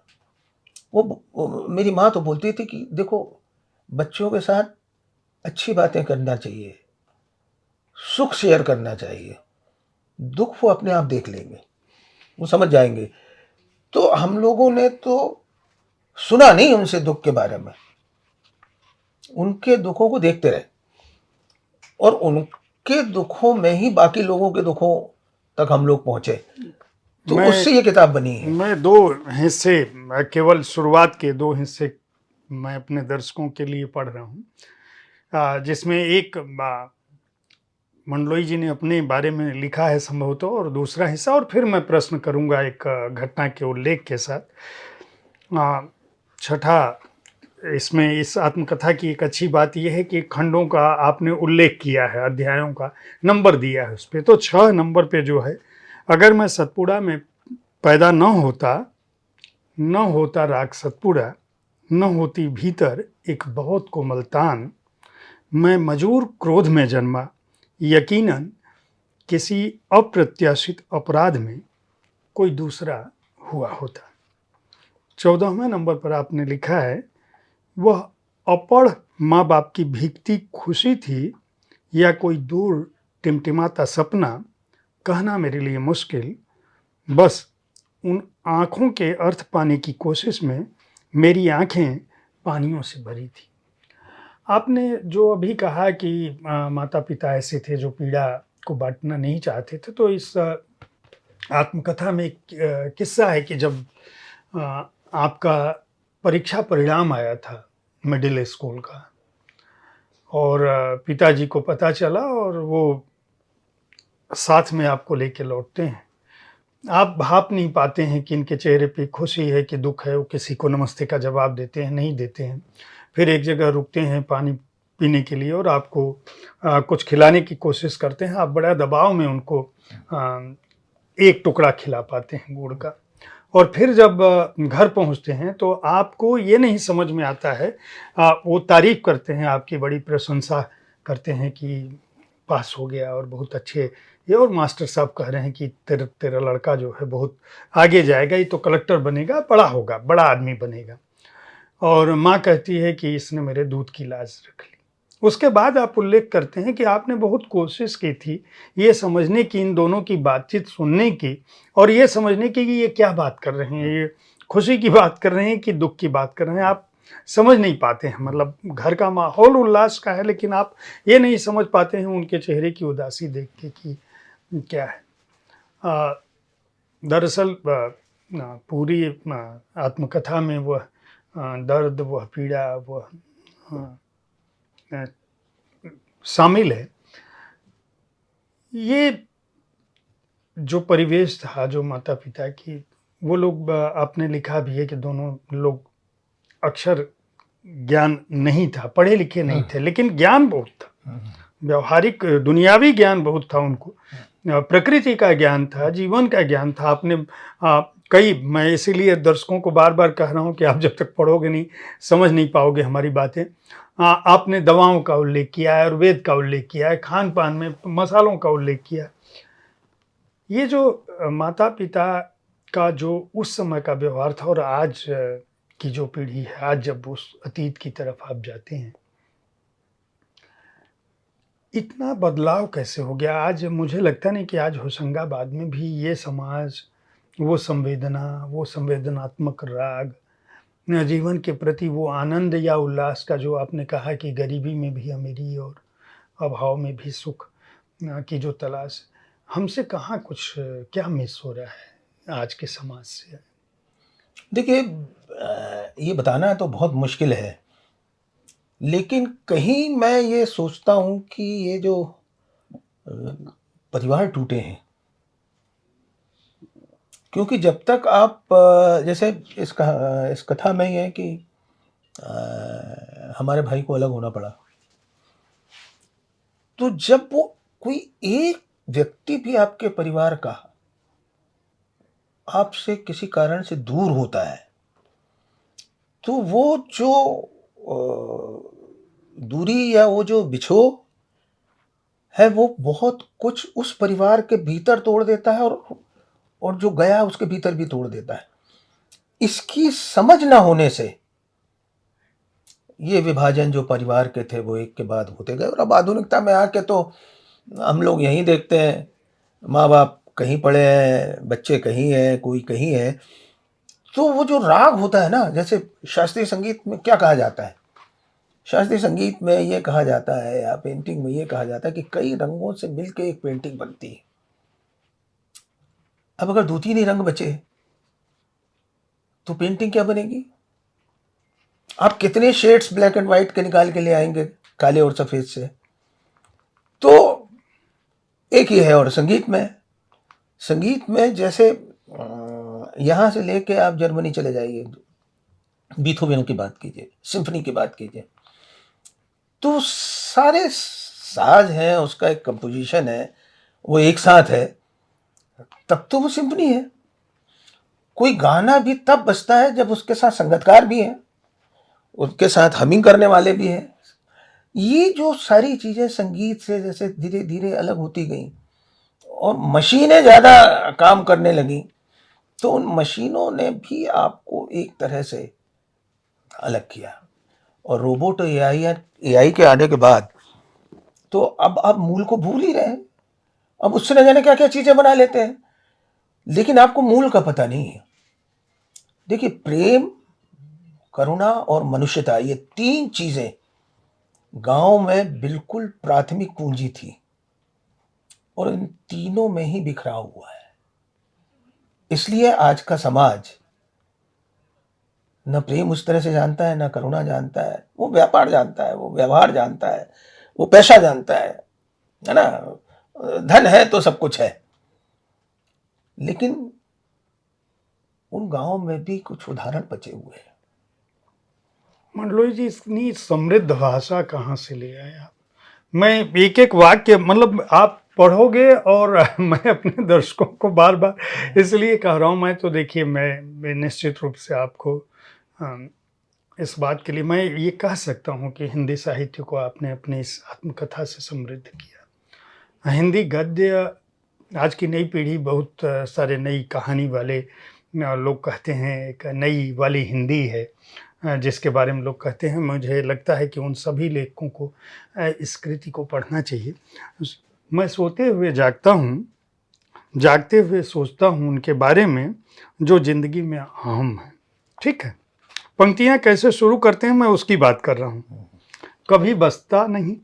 वो मेरी माँ तो बोलती थी कि देखो, बच्चों के साथ अच्छी बातें करना चाहिए, सुख शेयर करना चाहिए, दुख वो अपने आप देख लेंगे, वो समझ जाएंगे। तो हम लोगों ने तो सुना नहीं उनसे दुख के बारे में, उनके दुखों को देखते रहे, और उनके दुखों में ही बाकी लोगों के दुखों तक हम लोग पहुंचे। तो मैं उससे ये किताब बनी है। मैं 2 हिस्से, केवल शुरुआत के 2 हिस्से मैं अपने दर्शकों के लिए पढ़ रहा हूँ, जिसमें एक मंडलोई जी ने अपने बारे में लिखा है संभवतः, और दूसरा हिस्सा, और फिर मैं प्रश्न करूंगा एक घटना के उल्लेख के साथ। छठा, इसमें इस आत्मकथा की एक अच्छी बात यह है कि खंडों का आपने उल्लेख किया है, अध्यायों का नंबर दिया है उस पर। तो 6 नंबर पे जो है, अगर मैं सतपुड़ा में पैदा न होता राग सतपुड़ा, न होती भीतर एक बहुत कोमलतान, मैं मजूर क्रोध में जन्मा, यकीनन किसी अप्रत्याशित अपराध में कोई दूसरा हुआ होता। 14वें नंबर पर आपने लिखा है, वह अपढ़ माँ बाप की भीगती खुशी थी या कोई दूर टिमटिमाता सपना, कहना मेरे लिए मुश्किल, बस उन आँखों के अर्थ पाने की कोशिश में मेरी आँखें पानियों से भरी थी। आपने जो अभी कहा कि माता पिता ऐसे थे जो पीड़ा को बांटना नहीं चाहते थे, तो इस आत्मकथा में एक किस्सा है कि जब आपका परीक्षा परिणाम आया था मिडिल स्कूल का, और पिताजी को पता चला और वो साथ में आपको लेके लौटते हैं। आप भाप नहीं पाते हैं कि इनके चेहरे पे खुशी है कि दुःख है, वो किसी को नमस्ते का जवाब देते हैं, नहीं देते हैं। फिर एक जगह रुकते हैं पानी पीने के लिए और आपको कुछ खिलाने की कोशिश करते हैं। आप बड़ा दबाव में उनको एक टुकड़ा खिला पाते हैं गुड़ का। और फिर जब घर पहुँचते हैं तो आपको ये नहीं समझ में आता है, वो तारीफ़ करते हैं, आपकी बड़ी प्रशंसा करते हैं कि पास हो गया और बहुत अच्छे ये, और मास्टर साहब कह रहे हैं कि तेरा तेरा लड़का जो है बहुत आगे जाएगा, ये तो कलेक्टर बनेगा, बड़ा होगा, बड़ा आदमी बनेगा। और माँ कहती है कि इसने मेरे दूध की लाज रख ली। उसके बाद आप उल्लेख करते हैं कि आपने बहुत कोशिश की थी ये समझने की, इन दोनों की बातचीत सुनने की और ये समझने की कि ये क्या बात कर रहे हैं, ये खुशी की बात कर रहे हैं कि दुःख की बात कर रहे हैं। आप समझ नहीं पाते हैं, मतलब घर का माहौल उल्लास का है, लेकिन आप ये नहीं समझ पाते हैं उनके चेहरे की उदासी देख के कि क्या है। दरअसल पूरी आत्मकथा में वह दर्द, वह पीड़ा, वह अ, शामिल है। ये जो परिवेश था, जो माता-पिता की, वो लोग आपने लिखा भी है कि दोनों लोग अक्षर ज्ञान नहीं था, पढ़े-लिखे नहीं थे, लेकिन ज्ञान बहुत था। व्यावहारिक दुनियावी ज्ञान बहुत था उनको। प्रकृति का ज्ञान था, जीवन का ज्ञान था। आपने मैं इसीलिए दर्शकों को बार-बार कह रहा हूँ कि आप जब तक पढ़ोगे नहीं, समझ नहीं पाओगे हमारी बातें। आपने दवाओं का उल्लेख किया है, आयुर्वेद का उल्लेख किया है, खान-पान में मसालों का उल्लेख किया है। ये जो माता-पिता का जो उस समय का व्यवहार था और आज की जो पीढ़ी है, आज जब उस अतीत की तरफ आप जाते हैं, इतना बदलाव कैसे हो गया? आज मुझे लगता नहीं कि आज होशंगाबाद में भी ये समाज, वो संवेदना, वो संवेदनात्मक राग, जीवन के प्रति वो आनंद या उल्लास का, जो आपने कहा कि गरीबी में भी अमीरी और अभाव में भी सुख की जो तलाश, हमसे कहाँ कुछ क्या मिस हो रहा है आज के समाज से? देखिए, ये बताना तो बहुत मुश्किल है, लेकिन कहीं मैं ये सोचता हूँ कि ये जो अ, परिवार टूटे हैं, क्योंकि जब तक आप जैसे इस कथा में ये है कि हमारे भाई को अलग होना पड़ा, तो जब वो कोई एक व्यक्ति भी आपके परिवार का आपसे किसी कारण से दूर होता है, तो वो जो दूरी या वो जो बिछोह है, वो बहुत कुछ उस परिवार के भीतर तोड़ देता है, और जो गया उसके भीतर भी तोड़ देता है। इसकी समझ ना होने से ये विभाजन जो परिवार के थे वो एक के बाद होते गए, और अब आधुनिकता में आके तो हम लोग यहीं देखते हैं, माँ बाप कहीं पड़े हैं, बच्चे कहीं हैं, कोई कहीं है। तो वो जो राग होता है ना, जैसे शास्त्रीय संगीत में क्या कहा जाता है, शास्त्रीय संगीत में ये कहा जाता है या पेंटिंग में ये कहा जाता है कि कई रंगों से मिलकर एक पेंटिंग बनती है। अब अगर दो तीन ही रंग बचे तो पेंटिंग क्या बनेगी? आप कितने शेड्स ब्लैक एंड व्हाइट के निकाल के ले आएंगे, काले और सफेद से? तो एक ही है। और संगीत में जैसे यहाँ से लेके आप जर्मनी चले जाइए, बीथोवन की बात कीजिए, सिम्फनी की बात कीजिए, तो सारे साज हैं, उसका एक कंपोजिशन है, वो एक साथ है, तब तो वो सिम्फनी है। कोई गाना भी तब बजता है जब उसके साथ संगतकार भी हैं, उसके साथ हमिंग करने वाले भी हैं। ये जो सारी चीज़ें संगीत से जैसे धीरे धीरे अलग होती गई और मशीनें ज़्यादा काम करने लगी, तो उन मशीनों ने भी आपको एक तरह से अलग किया। और रोबोट एआई के आने के बाद तो अब आप मूल को भूल ही रहे हैं। अब उससे न जाने क्या क्या चीज़ें बना लेते हैं, लेकिन आपको मूल का पता नहीं है। देखिए, प्रेम, करुणा और मनुष्यता, ये तीन चीज़ें गांव में बिल्कुल प्राथमिक पूंजी थी, और इन तीनों में ही बिखराव हुआ है। इसलिए आज का समाज न प्रेम उस तरह से जानता है, न करुणा जानता है। वो व्यापार जानता है, वो व्यवहार जानता है, वो पैसा जानता है ना? धन है तो सब कुछ है। लेकिन उन गाँव में भी कुछ उदाहरण बचे हुए हैं। मंडलोई जी, इतनी समृद्ध भाषा कहाँ से ले आए आप? मैं एक एक वाक्य, मतलब आप पढ़ोगे और मैं अपने दर्शकों को बार बार इसलिए कह रहा हूँ, मैं तो देखिए मैं निश्चित रूप से आपको इस बात के लिए मैं ये कह सकता हूँ कि हिंदी साहित्य को आपने अपनी इस आत्मकथा से समृद्ध किया। हिंदी गद्य, आज की नई पीढ़ी बहुत सारे नई कहानी वाले लोग कहते हैं एक नई वाली हिंदी है, जिसके बारे में लोग कहते हैं। मुझे लगता है कि उन सभी लेखकों को इस कृति को पढ़ना चाहिए। मैं सोते हुए जागता हूँ, जागते हुए सोचता हूँ उनके बारे में जो ज़िंदगी में अहम है। ठीक है, पंक्तियाँ कैसे शुरू करते हैं मैं उसकी बात कर रहा हूँ। कभी बस्ता नहीं,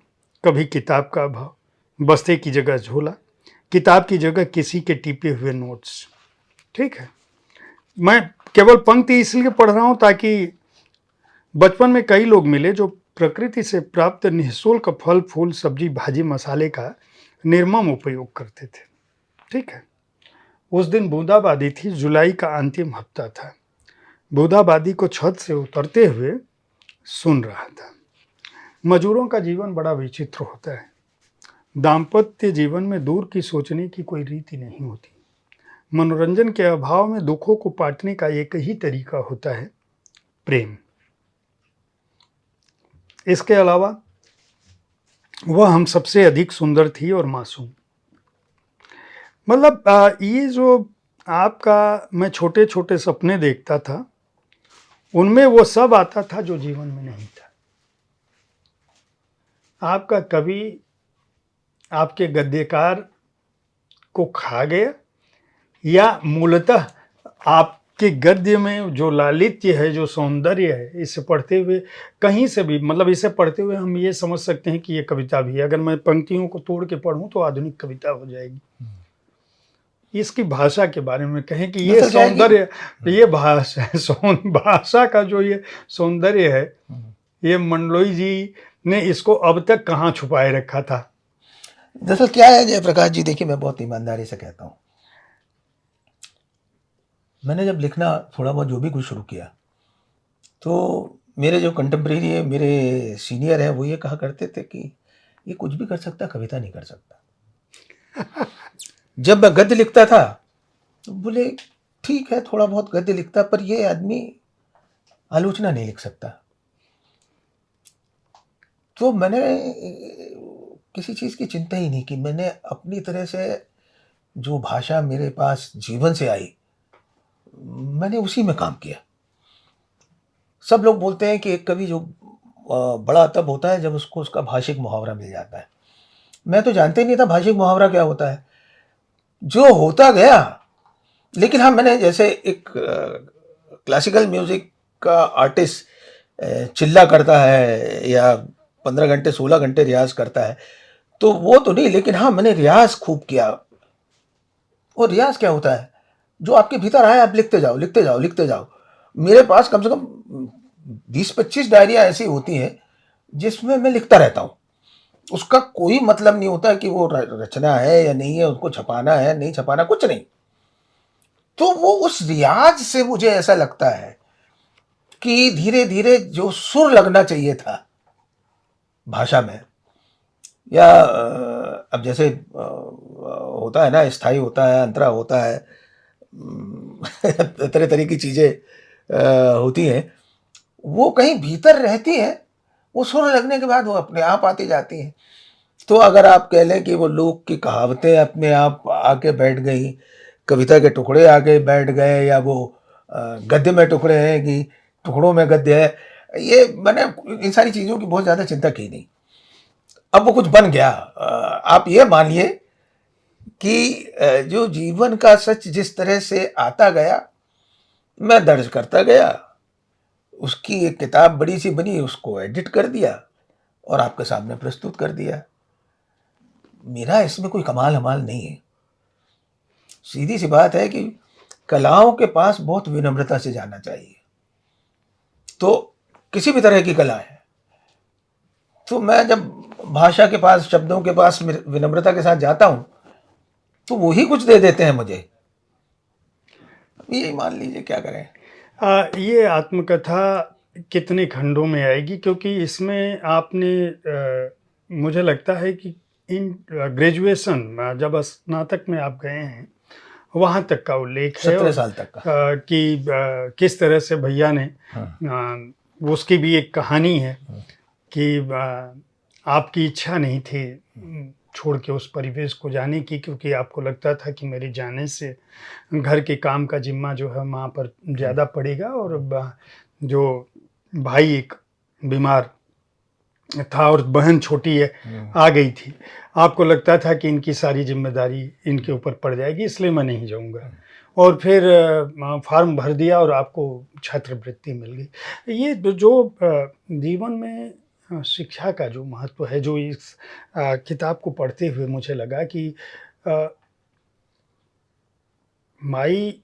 कभी किताब का अभाव, बस्ते की जगह झोला, किताब की जगह किसी के टिपे हुए नोट्स। ठीक है, मैं केवल पंक्ति इसलिए पढ़ रहा हूँ ताकि बचपन में कई लोग मिले जो प्रकृति से प्राप्त निःशुल्क फल फूल सब्जी भाजी मसाले का निर्मम उपयोग करते थे। ठीक है, उस दिन बूंदाबांदी थी, जुलाई का अंतिम हफ्ता था। बूंदाबांदी को छत से उतरते हुए सुन रहा था। मजदूरों का जीवन बड़ा विचित्र होता है। दाम्पत्य जीवन में दूर की सोचने की कोई रीति नहीं होती। मनोरंजन के अभाव में दुखों को पाटने का एक ही तरीका होता है, प्रेम। इसके अलावा वह हम सबसे अधिक सुंदर थी और मासूम। मतलब ये जो आपका मैं छोटे छोटे सपने देखता था, उनमें वो सब आता था जो जीवन में नहीं था। आपका कवि आपके गद्यकार को खा गया, या मूलतः आपके गद्य में जो लालित्य है, जो सौंदर्य है, इसे पढ़ते हुए कहीं से भी, मतलब इसे पढ़ते हुए हम ये समझ सकते हैं कि ये कविता भी है। अगर मैं पंक्तियों को तोड़ के पढ़ूं तो आधुनिक कविता हो जाएगी। इसकी भाषा के बारे में कहें कि ये सौंदर्य, ये भाषा का जो ये सौंदर्य है, ये मंडलोई जी ने इसको अब तक कहाँ छुपाए रखा था? दरअसल क्या है जयप्रकाश जी, देखिए मैं बहुत ईमानदारी से कहता हूँ, मैंने जब लिखना थोड़ा बहुत जो भी कुछ शुरू किया, तो मेरे जो कंटेम्प्रेरी है, मेरे सीनियर हैं, वो ये कहा करते थे कि ये कुछ भी कर सकता, कविता नहीं कर सकता। जब मैं गद्य लिखता था तो बोले ठीक है, थोड़ा बहुत गद्य लिखता, पर ये आदमी आलोचना नहीं लिख सकता। तो मैंने किसी चीज़ की चिंता ही नहीं की। मैंने अपनी तरह से जो भाषा मेरे पास जीवन से आई, मैंने उसी में काम किया। सब लोग बोलते हैं कि एक कवि जो बड़ा तब होता है जब उसको उसका भाषिक मुहावरा मिल जाता है। मैं तो जानते ही नहीं था भाषिक मुहावरा क्या होता है, जो होता गया। लेकिन हाँ, मैंने जैसे एक क्लासिकल म्यूज़िक का आर्टिस्ट चिल्ला करता है या 15 घंटे 16 घंटे रियाज़ करता है, तो वो तो नहीं, लेकिन हाँ, मैंने रियाज़ खूब किया। और रियाज़ क्या होता है, जो आपके भीतर आए आप लिखते जाओ, लिखते जाओ, लिखते जाओ। मेरे पास कम से कम 20-25 डायरियाँ ऐसी होती हैं जिसमें मैं लिखता रहता हूँ। उसका कोई मतलब नहीं होता कि वो रचना है या नहीं है, उसको छपाना है नहीं छपाना, कुछ नहीं। तो वो उस रियाज से मुझे ऐसा लगता है कि धीरे धीरे जो सुर लगना चाहिए था भाषा में, या अब जैसे होता है ना, स्थाई होता है, अंतरा होता है, तरह तरह की चीज़ें होती हैं, वो कहीं भीतर रहती हैं। वो सुर लगने के बाद वो अपने आप आती जाती हैं। तो अगर आप कह लें कि वो लोक की कहावतें अपने आप आके बैठ गई, कविता के टुकड़े आके बैठ गए, या वो गद्य में टुकड़े हैं कि टुकड़ों में गद्य है, ये मैंने इन सारी चीज़ों की बहुत ज़्यादा चिंता की नहीं। अब वो कुछ बन गया। आप ये मानिए कि जो जीवन का सच जिस तरह से आता गया, मैं दर्ज करता गया। उसकी एक किताब बड़ी सी बनी, उसको एडिट कर दिया और आपके सामने प्रस्तुत कर दिया। मेरा इसमें कोई कमाल हमाल नहीं है। सीधी सी बात है कि कलाओं के पास बहुत विनम्रता से जाना चाहिए। तो किसी भी तरह की कला है, तो मैं जब भाषा के पास, शब्दों के पास विनम्रता के साथ जाता हूँ तो वही कुछ दे देते हैं मुझे। यही मान लीजिए, क्या करें। ये आत्मकथा कितने खंडों में आएगी, क्योंकि इसमें आपने मुझे लगता है कि इन ग्रेजुएशन जब स्नातक में आप गए हैं वहाँ तक का उल्लेख है, 17 और साल तक का। कि किस तरह से भैया ने हाँ। उसकी भी एक कहानी है कि आपकी इच्छा नहीं थी छोड़ के उस परिवेश को जाने की, क्योंकि आपको लगता था कि मेरे जाने से घर के काम का जिम्मा जो है माँ पर ज़्यादा पड़ेगा, और जो भाई एक बीमार था और बहन छोटी है आ गई थी, आपको लगता था कि इनकी सारी जिम्मेदारी इनके ऊपर पड़ जाएगी, इसलिए मैं नहीं जाऊंगा। और फिर फॉर्म भर दिया और आपको छात्रवृत्ति मिल गई। ये जो जीवन में शिक्षा का जो महत्व है, जो इस किताब को पढ़ते हुए मुझे लगा कि माई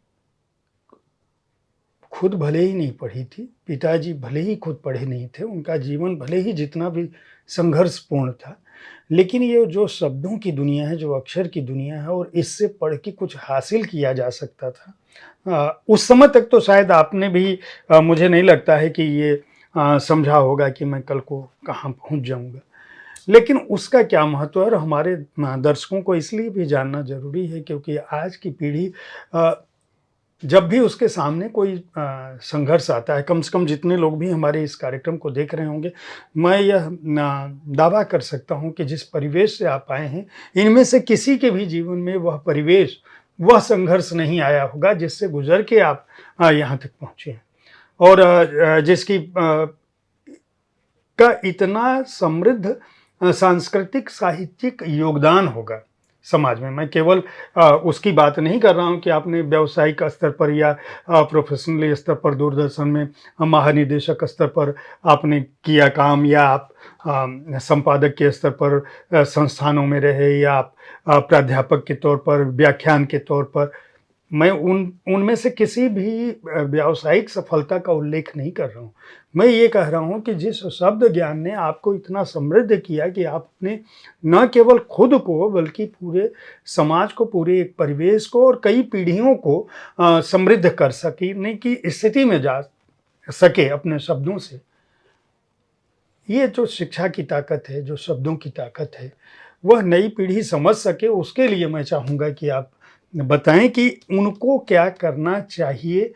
खुद भले ही नहीं पढ़ी थी, पिताजी भले ही खुद पढ़े नहीं थे, उनका जीवन भले ही जितना भी संघर्षपूर्ण था, लेकिन ये जो शब्दों की दुनिया है, जो अक्षर की दुनिया है, और इससे पढ़ के कुछ हासिल किया जा सकता था। उस समय तक तो शायद आपने भी मुझे नहीं लगता है कि ये समझा होगा कि मैं कल को कहाँ पहुँच जाऊँगा। लेकिन उसका क्या महत्व है, और हमारे दर्शकों को इसलिए भी जानना ज़रूरी है क्योंकि आज की पीढ़ी जब भी उसके सामने कोई संघर्ष आता है, कम से कम जितने लोग भी हमारे इस कार्यक्रम को देख रहे होंगे, मैं यह दावा कर सकता हूं कि जिस परिवेश से आप आए हैं, इनमें से किसी के भी जीवन में वह परिवेश, वह संघर्ष नहीं आया होगा जिससे गुजर के आप यहाँ तक पहुँचे हैं, और जिसकी का इतना समृद्ध सांस्कृतिक साहित्यिक योगदान होगा समाज में। मैं केवल उसकी बात नहीं कर रहा हूं कि आपने व्यावसायिक स्तर पर या प्रोफेशनली स्तर पर दूरदर्शन में महानिदेशक स्तर पर आपने किया काम, या आप संपादक के स्तर पर संस्थानों में रहे, या आप प्राध्यापक के तौर पर, व्याख्यान के तौर पर। मैं उनमें से किसी भी व्यावसायिक सफलता का उल्लेख नहीं कर रहा हूँ। मैं ये कह रहा हूँ कि जिस शब्द ज्ञान ने आपको इतना समृद्ध किया कि आपने न केवल खुद को बल्कि पूरे समाज को, पूरे एक परिवेश को और कई पीढ़ियों को समृद्ध कर सकने की स्थिति में जा सके अपने शब्दों से। ये जो शिक्षा की ताकत है, जो शब्दों की ताकत है, वह नई पीढ़ी समझ सके, उसके लिए मैं चाहूँगा कि आप बताएं कि उनको क्या करना चाहिए।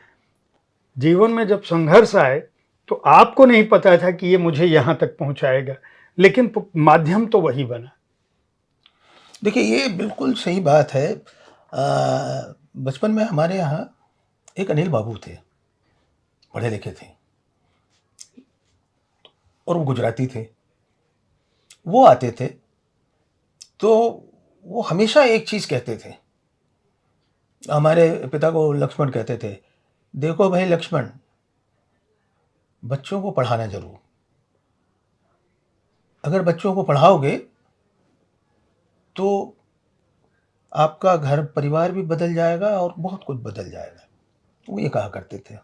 जीवन में जब संघर्ष आए तो आपको नहीं पता था कि ये मुझे यहाँ तक पहुँचाएगा, लेकिन माध्यम तो वही बना। देखिए, ये बिल्कुल सही बात है। बचपन में हमारे यहाँ एक अनिल बाबू थे, पढ़े लिखे थे और वो गुजराती थे। वो आते थे तो वो हमेशा एक चीज़ कहते थे, हमारे पिता को लक्ष्मण कहते थे, देखो भाई लक्ष्मण, बच्चों को पढ़ाना जरूर, अगर बच्चों को पढ़ाओगे तो आपका घर परिवार भी बदल जाएगा और बहुत कुछ बदल जाएगा। वो ये कहा करते थे।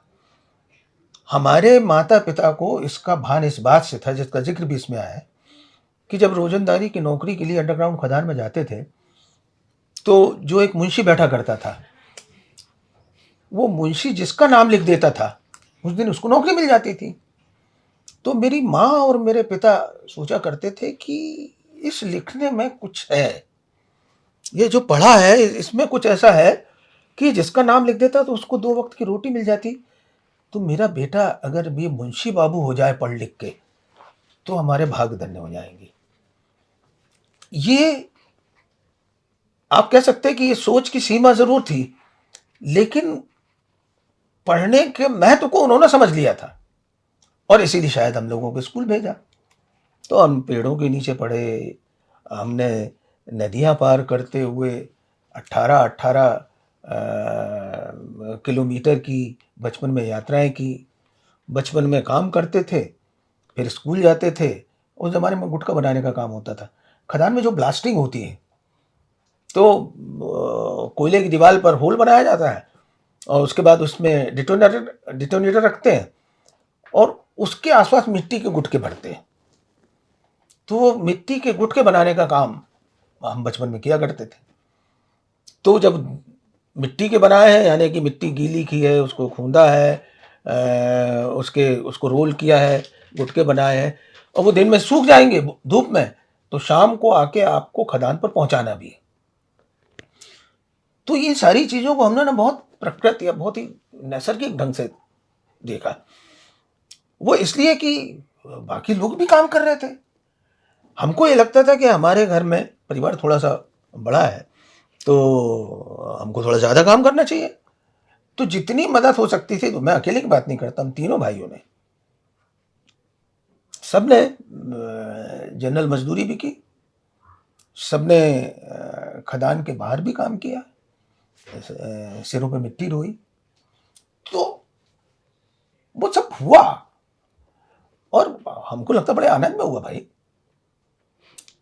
हमारे माता पिता को इसका भान इस बात से था, जिसका जिक्र भी इसमें आया है, कि जब रोजंदारी की नौकरी के लिए अंडरग्राउंड खदान में जाते थे तो जो एक मुंशी बैठा करता था, वो मुंशी जिसका नाम लिख देता था उस दिन उसको नौकरी मिल जाती थी। तो मेरी माँ और मेरे पिता सोचा करते थे कि इस लिखने में कुछ है, ये जो पढ़ा है इसमें कुछ ऐसा है कि जिसका नाम लिख देता तो उसको 2 वक्त की रोटी मिल जाती। तो मेरा बेटा अगर ये मुंशी बाबू हो जाए पढ़ लिख के तो हमारे भाग धन्य हो जाएंगे। ये आप कह सकते हैं कि ये सोच की सीमा जरूर थी, लेकिन पढ़ने के महत्व को उन्होंने समझ लिया था और इसीलिए शायद हम लोगों को स्कूल भेजा। तो हम पेड़ों के नीचे पढ़े, हमने नदियां पार करते हुए 18-18 किलोमीटर की बचपन में यात्राएं की। बचपन में काम करते थे, फिर स्कूल जाते थे। उस ज़माने में गुटखा बनाने का काम होता था। खदान में जो ब्लास्टिंग होती है तो कोयले की दीवार पर होल बनाया जाता है और उसके बाद उसमें डिटोनेटर रखते हैं और उसके आसपास मिट्टी के गुटके भरते हैं। तो वो मिट्टी के गुटके बनाने का काम हम बचपन में किया करते थे। तो जब मिट्टी के बनाए हैं, यानी कि मिट्टी गीली की है, उसको खूंदा है, उसको रोल किया है, गुटके बनाए हैं, और वो दिन में सूख जाएंगे धूप में, तो शाम को आके आपको खदान पर पहुंचाना भी है। तो ये सारी चीज़ों को हमने ना बहुत प्रकृति या बहुत ही नैसर्गिक ढंग से देखा। वो इसलिए कि बाकी लोग भी काम कर रहे थे। हमको ये लगता था कि हमारे घर में परिवार थोड़ा सा बड़ा है, तो हमको थोड़ा ज़्यादा काम करना चाहिए। तो जितनी मदद हो सकती थी, तो मैं अकेले की बात नहीं करता, हम तीनों भाइयों ने, सबने जनरल मजदूरी भी की, सबने खदान के बाहर भी काम किया, सिरों पे मिट्टी रोई। तो वो सब हुआ और हमको लगता बड़े आनंद में हुआ भाई,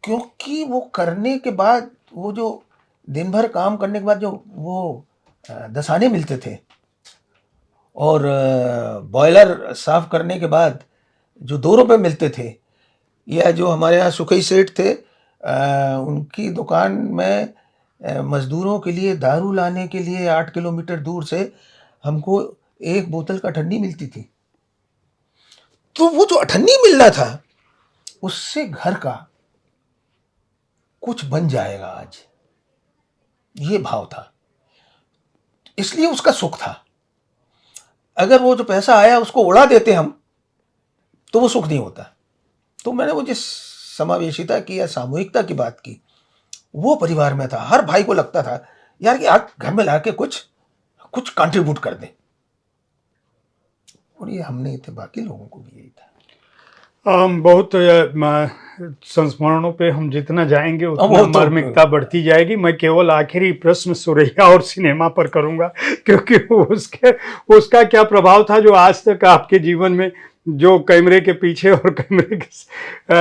क्योंकि वो करने के बाद, वो जो दिन भर काम करने के बाद जो वो 10 आने मिलते थे, और बॉयलर साफ करने के बाद जो 2 रुपए मिलते थे, या जो हमारे यहाँ सुखई सेठ थे, उनकी दुकान में मजदूरों के लिए दारू लाने के लिए 8 किलोमीटर दूर से हमको 1 बोतल का अठन्नी मिलती थी। तो वो जो अठन्नी मिलना था, उससे घर का कुछ बन जाएगा आज, ये भाव था, इसलिए उसका सुख था। अगर वो जो पैसा आया उसको उड़ा देते हम, तो वो सुख नहीं होता। तो मैंने वो जिस समावेशिता की या सामूहिकता की बात की, वो परिवार में था। हर भाई को लगता था यार कि आज घर में लाके कुछ कुछ कंट्रीब्यूट कर दें, और ये हमने थे, बाकी लोगों को भी यही था। बहुत संस्मरणों पे हम जितना जाएंगे वो उतना तो मार्मिकता बढ़ती जाएगी। मैं केवल आखिरी प्रश्न सुरैया और सिनेमा पर करूंगा, क्योंकि उसका क्या प्रभाव था जो आज तक आपके जीवन में, जो कैमरे के पीछे और कैमरे के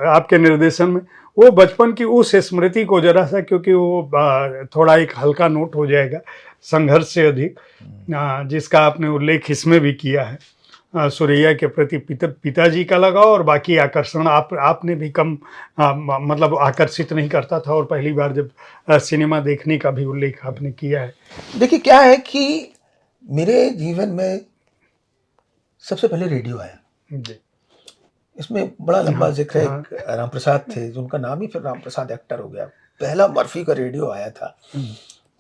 आपके निर्देशन में, वो बचपन की उस स्मृति को जरा सा, क्योंकि वो थोड़ा एक हल्का नोट हो जाएगा संघर्ष से अधिक, जिसका आपने उल्लेख इसमें भी किया है। सुरैया के प्रति पिताजी का लगाव और बाकी आकर्षण आपने भी कम मतलब आकर्षित नहीं करता था, और पहली बार जब सिनेमा देखने का भी उल्लेख आपने किया है। देखिए क्या है कि मेरे जीवन में सबसे पहले रेडियो आया। जी। इसमें बड़ा लंबा जिक्र है। हाँ। एक राम प्रसाद थे, जिनका नाम ही फिर राम प्रसाद एक्टर हो गया। पहला मर्फी का रेडियो आया था,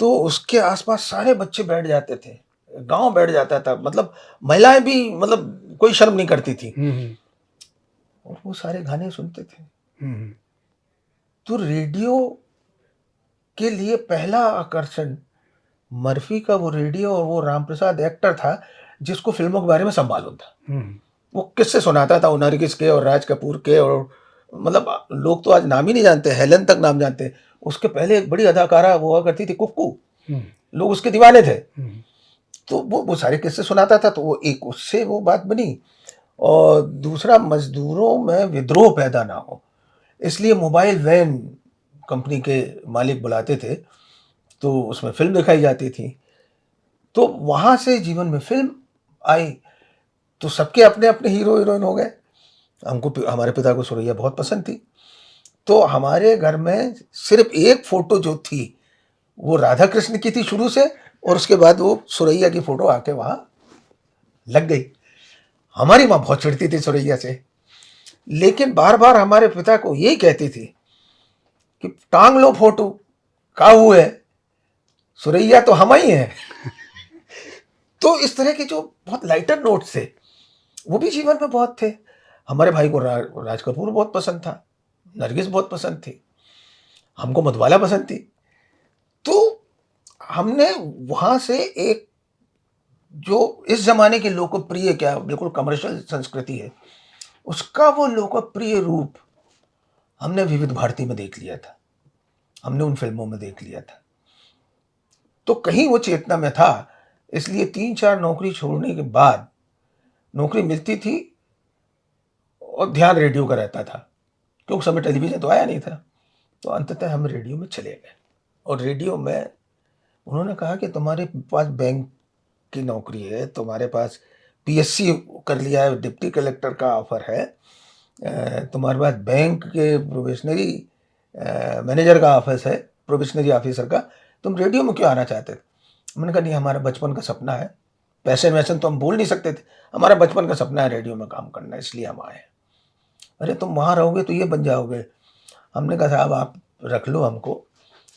तो उसके आसपास सारे बच्चे बैठ जाते थे, गांव बैठ जाता था, मतलब महिलाएं भी, मतलब कोई शर्म नहीं करती थी, और वो सारे गाने सुनते थे। तो रेडियो के लिए पहला आकर्षण मर्फी का वो रेडियो, और वो राम प्रसाद एक्टर था जिसको फिल्मों के बारे में सब मालूम था। वो किससे सुनाता था, नरगिस के और राज कपूर के, और मतलब लोग तो आज नाम ही नहीं जानते, हेलन तक नाम जानते। उसके पहले एक बड़ी अदाकारा वो हुआ करती थी, कुक्कू, लोग उसके दीवाने थे। तो वो सारे किस्से सुनाता था, तो वो एक उससे वो बात बनी। और दूसरा, मजदूरों में विद्रोह पैदा ना हो, इसलिए मोबाइल वैन कंपनी के मालिक बुलाते थे, तो उसमें फिल्म दिखाई जाती थी। तो वहाँ से जीवन में फिल्म आई, तो सबके अपने अपने हीरो हीरोइन हो गए। हमको, हमारे पिता को सुरैया बहुत पसंद थी, तो हमारे घर में सिर्फ एक फोटो जो थी वो राधा कृष्ण की थी शुरू से, और उसके बाद वो सुरैया की फोटो आके वहाँ लग गई। हमारी माँ बहुत चिढ़ती थी सुरैया से, लेकिन बार बार हमारे पिता को यही कहती थी कि टांग लो फोटो, काहू है, सुरैया तो हम ही है। तो इस तरह के जो बहुत लाइटर नोट्स थे, वो भी जीवन में बहुत थे। हमारे भाई को राज कपूर बहुत पसंद था, नरगिस बहुत पसंद थी, हमको मधुबाला पसंद थी। तो हमने वहाँ से एक, जो इस जमाने की लोकप्रिय, क्या बिल्कुल कमर्शियल संस्कृति है, उसका वो लोकप्रिय रूप हमने विविध भारती में देख लिया था, हमने उन फिल्मों में देख लिया था। तो कहीं वो चेतना में था, इसलिए 3-4 नौकरी छोड़ने के बाद नौकरी मिलती थी और ध्यान रेडियो का रहता था, क्योंकि उस समय टेलीविज़न तो आया नहीं था। तो अंततः हम रेडियो में चले गए, और रेडियो में उन्होंने कहा कि तुम्हारे पास बैंक की नौकरी है, तुम्हारे पास पीएससी कर लिया है, डिप्टी कलेक्टर का ऑफर है, तुम्हारे पास बैंक के प्रोबेशनरी मैनेजर का ऑफिस है, प्रोबेशनरी ऑफिसर का, तुम रेडियो में क्यों आना चाहते थे? मैंने कहा नहीं, हमारा बचपन का सपना है, पैसे वैसे तो हम बोल नहीं सकते थे, हमारा बचपन का सपना है रेडियो में काम करना, इसलिए हम आए। अरे तुम वहाँ रहोगे तो ये बन जाओगे। हमने कहा साहब आप रख लो हमको,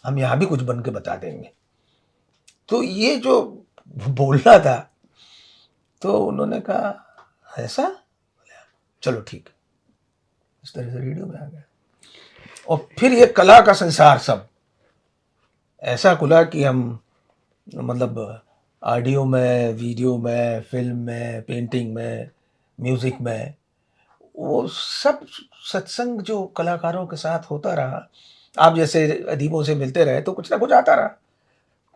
हम यहाँ भी कुछ बन के बता देंगे। तो ये जो बोलना था, तो उन्होंने कहा ऐसा, चलो ठीक है, इस तरह से रेडियो में आ गया। और फिर ये कला का संसार सब ऐसा खुला कि हम मतलब ऑडियो में, वीडियो में, फिल्म में, पेंटिंग में, म्यूजिक में, वो सब सत्संग जो कलाकारों के साथ होता रहा, आप जैसे अदीबों से मिलते रहे तो कुछ ना कुछ आता रहा,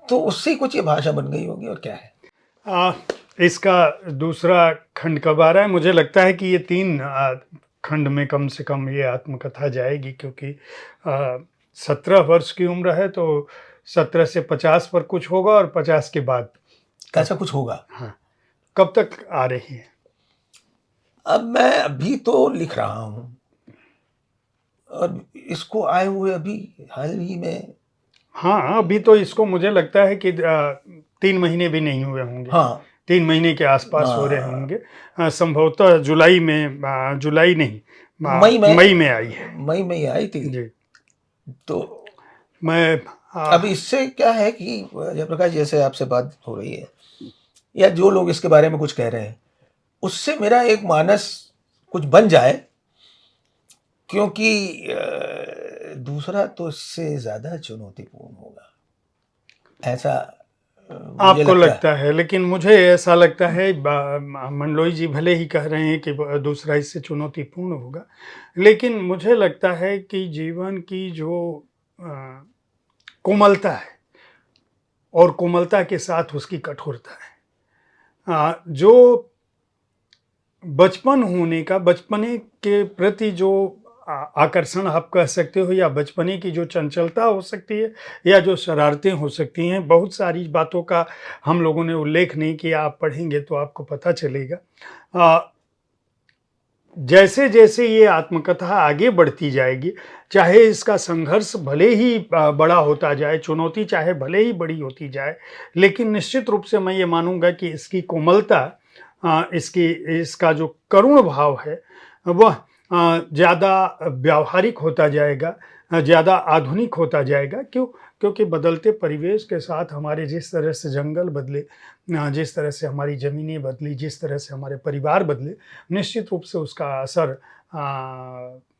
तो उससे कुछ ये भाषा बन गई होगी। और क्या है, इसका दूसरा खंड कब आ रहा है? मुझे लगता है कि ये 3 खंड में कम से कम ये आत्मकथा जाएगी, क्योंकि 17 वर्ष की उम्र है, तो 17 से 50 पर कुछ होगा और 50 के बाद कैसा कुछ होगा। हाँ, कब तक आ रही है? अब मैं अभी तो लिख रहा हूँ, और इसको आए हुए अभी हाल ही में, हाँ, अभी तो इसको मुझे लगता है कि 3 महीने भी नहीं हुए होंगे। हाँ 3 महीने के आसपास हो रहे होंगे। संभवतः जुलाई में, जुलाई नहीं, मई में आई है। मई में ही आई थी। जी। तो मैं अब इससे क्या है कि जयप्रकाश, जैसे आपसे बात हो रही है या जो लोग इसके बारे में कुछ कह रहे हैं, उससे मेरा एक मानस कुछ बन जाए, क्योंकि दूसरा तो इससे ज़्यादा चुनौतीपूर्ण होगा, ऐसा मुझे आपको लगता लगता है, लेकिन मुझे ऐसा लगता है, मंडलोई जी भले ही कह रहे हैं कि दूसरा इससे चुनौतीपूर्ण होगा, लेकिन मुझे लगता है कि जीवन की जो कोमलता है और कोमलता के साथ उसकी कठोरता है, जो बचपन होने का, बचपने के प्रति जो आकर्षण आप कह सकते हो, या बचपने की जो चंचलता हो सकती है, या जो शरारतें हो सकती हैं, बहुत सारी बातों का हम लोगों ने उल्लेख नहीं किया, आप पढ़ेंगे तो आपको पता चलेगा। जैसे जैसे ये आत्मकथा आगे बढ़ती जाएगी, चाहे इसका संघर्ष भले ही बड़ा होता जाए, चुनौती चाहे भले ही बड़ी होती जाए, लेकिन निश्चित रूप से मैं ये मानूंगा कि इसकी कोमलता, इसका जो करुण भाव है, वह ज़्यादा व्यावहारिक होता जाएगा, ज़्यादा आधुनिक होता जाएगा। क्यों? क्योंकि बदलते परिवेश के साथ हमारे जिस तरह से जंगल बदले, जिस तरह से हमारी ज़मीनें बदली, जिस तरह से हमारे परिवार बदले, निश्चित रूप से उसका असर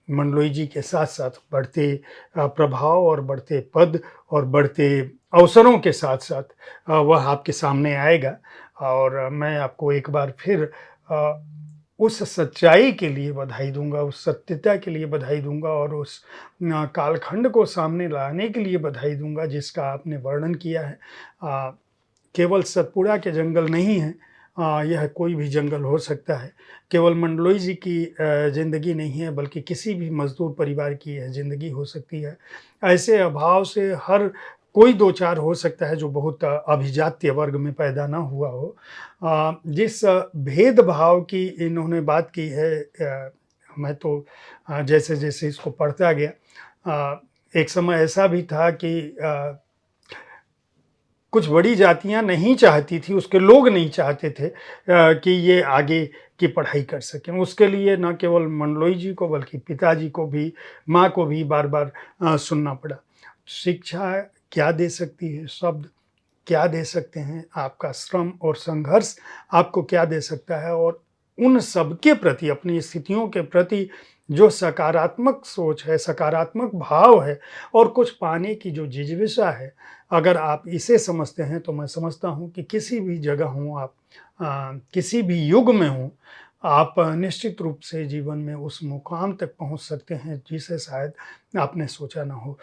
मंडलोई जी के साथ साथ बढ़ते प्रभाव और बढ़ते पद और बढ़ते अवसरों के साथ साथ वह आपके सामने आएगा। और मैं आपको एक बार फिर उस सच्चाई के लिए बधाई दूंगा, उस सत्यता के लिए बधाई दूंगा, और उस कालखंड को सामने लाने के लिए बधाई दूंगा जिसका आपने वर्णन किया है। केवल सतपुड़ा के जंगल नहीं है, यह कोई भी जंगल हो सकता है। केवल मंडलोई जी की ज़िंदगी नहीं है, बल्कि किसी भी मजदूर परिवार की यह ज़िंदगी हो सकती है। ऐसे अभाव से हर कोई दो चार हो सकता है जो बहुत अभिजात्य वर्ग में पैदा ना हुआ हो। जिस भेदभाव की इन्होंने बात की है, मैं तो जैसे जैसे इसको पढ़ता गया, एक समय ऐसा भी था कि कुछ बड़ी जातियां नहीं चाहती थी, उसके लोग नहीं चाहते थे कि ये आगे की पढ़ाई कर सकें। उसके लिए न केवल मंडलोई जी को बल्कि पिताजी को भी, माँ को भी बार बार सुनना पड़ा। शिक्षा क्या दे सकती है, शब्द क्या दे सकते हैं, आपका श्रम और संघर्ष आपको क्या दे सकता है, और उन सब के प्रति, अपनी स्थितियों के प्रति जो सकारात्मक सोच है, सकारात्मक भाव है, और कुछ पाने की जो जिज्ञासा है, अगर आप इसे समझते हैं तो मैं समझता हूँ कि किसी भी जगह हों आप, किसी भी युग में हों, आप निश्चित रूप से जीवन में उस मुकाम तक पहुँच सकते हैं जिसे शायद आपने सोचा ना हो।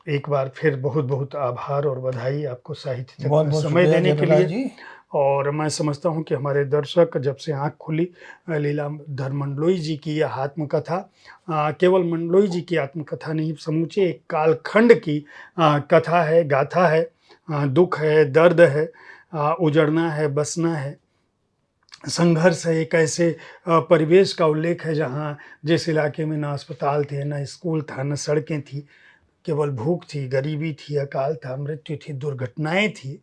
एक बार फिर बहुत बहुत आभार और बधाई आपको साहित्य तक बहुत में बहुत समय शुक्रिया देने के जयप्रकाश लिए। जी। और मैं समझता हूँ कि हमारे दर्शक जब से आँख खुली, लीलाधर मंडलोई जी की यह आत्मकथा केवल मंडलोई जी की आत्मकथा नहीं, समूचे एक कालखंड की कथा है, गाथा है। दुख है, दर्द है, उजड़ना है, बसना है, संघर्ष है, एक ऐसे परिवेश का उल्लेख है जहाँ जिस इलाके में ना अस्पताल थे, ना स्कूल था, ना सड़कें थी, केवल भूख थी, गरीबी थी, अकाल था, मृत्यु थी, दुर्घटनाएं थी।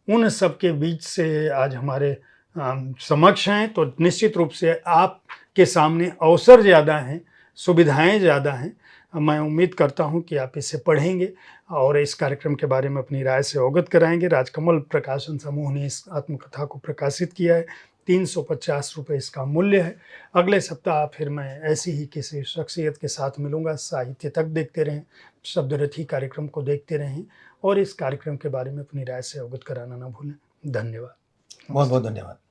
उन सब के बीच से आज हमारे समक्ष हैं, तो निश्चित रूप से आपके सामने अवसर ज़्यादा हैं, सुविधाएं ज़्यादा हैं। मैं उम्मीद करता हूं कि आप इसे पढ़ेंगे और इस कार्यक्रम के बारे में अपनी राय से अवगत कराएंगे। राजकमल प्रकाशन समूह ने इस आत्मकथा को प्रकाशित किया है। 350 रुपये इसका मूल्य है। अगले सप्ताह फिर मैं ऐसी ही किसी शख्सियत के साथ मिलूंगा। साहित्य तक देखते रहें, शब्दरथी कार्यक्रम को देखते रहें और इस कार्यक्रम के बारे में अपनी राय से अवगत कराना ना भूलें। धन्यवाद। बहुत बहुत धन्यवाद।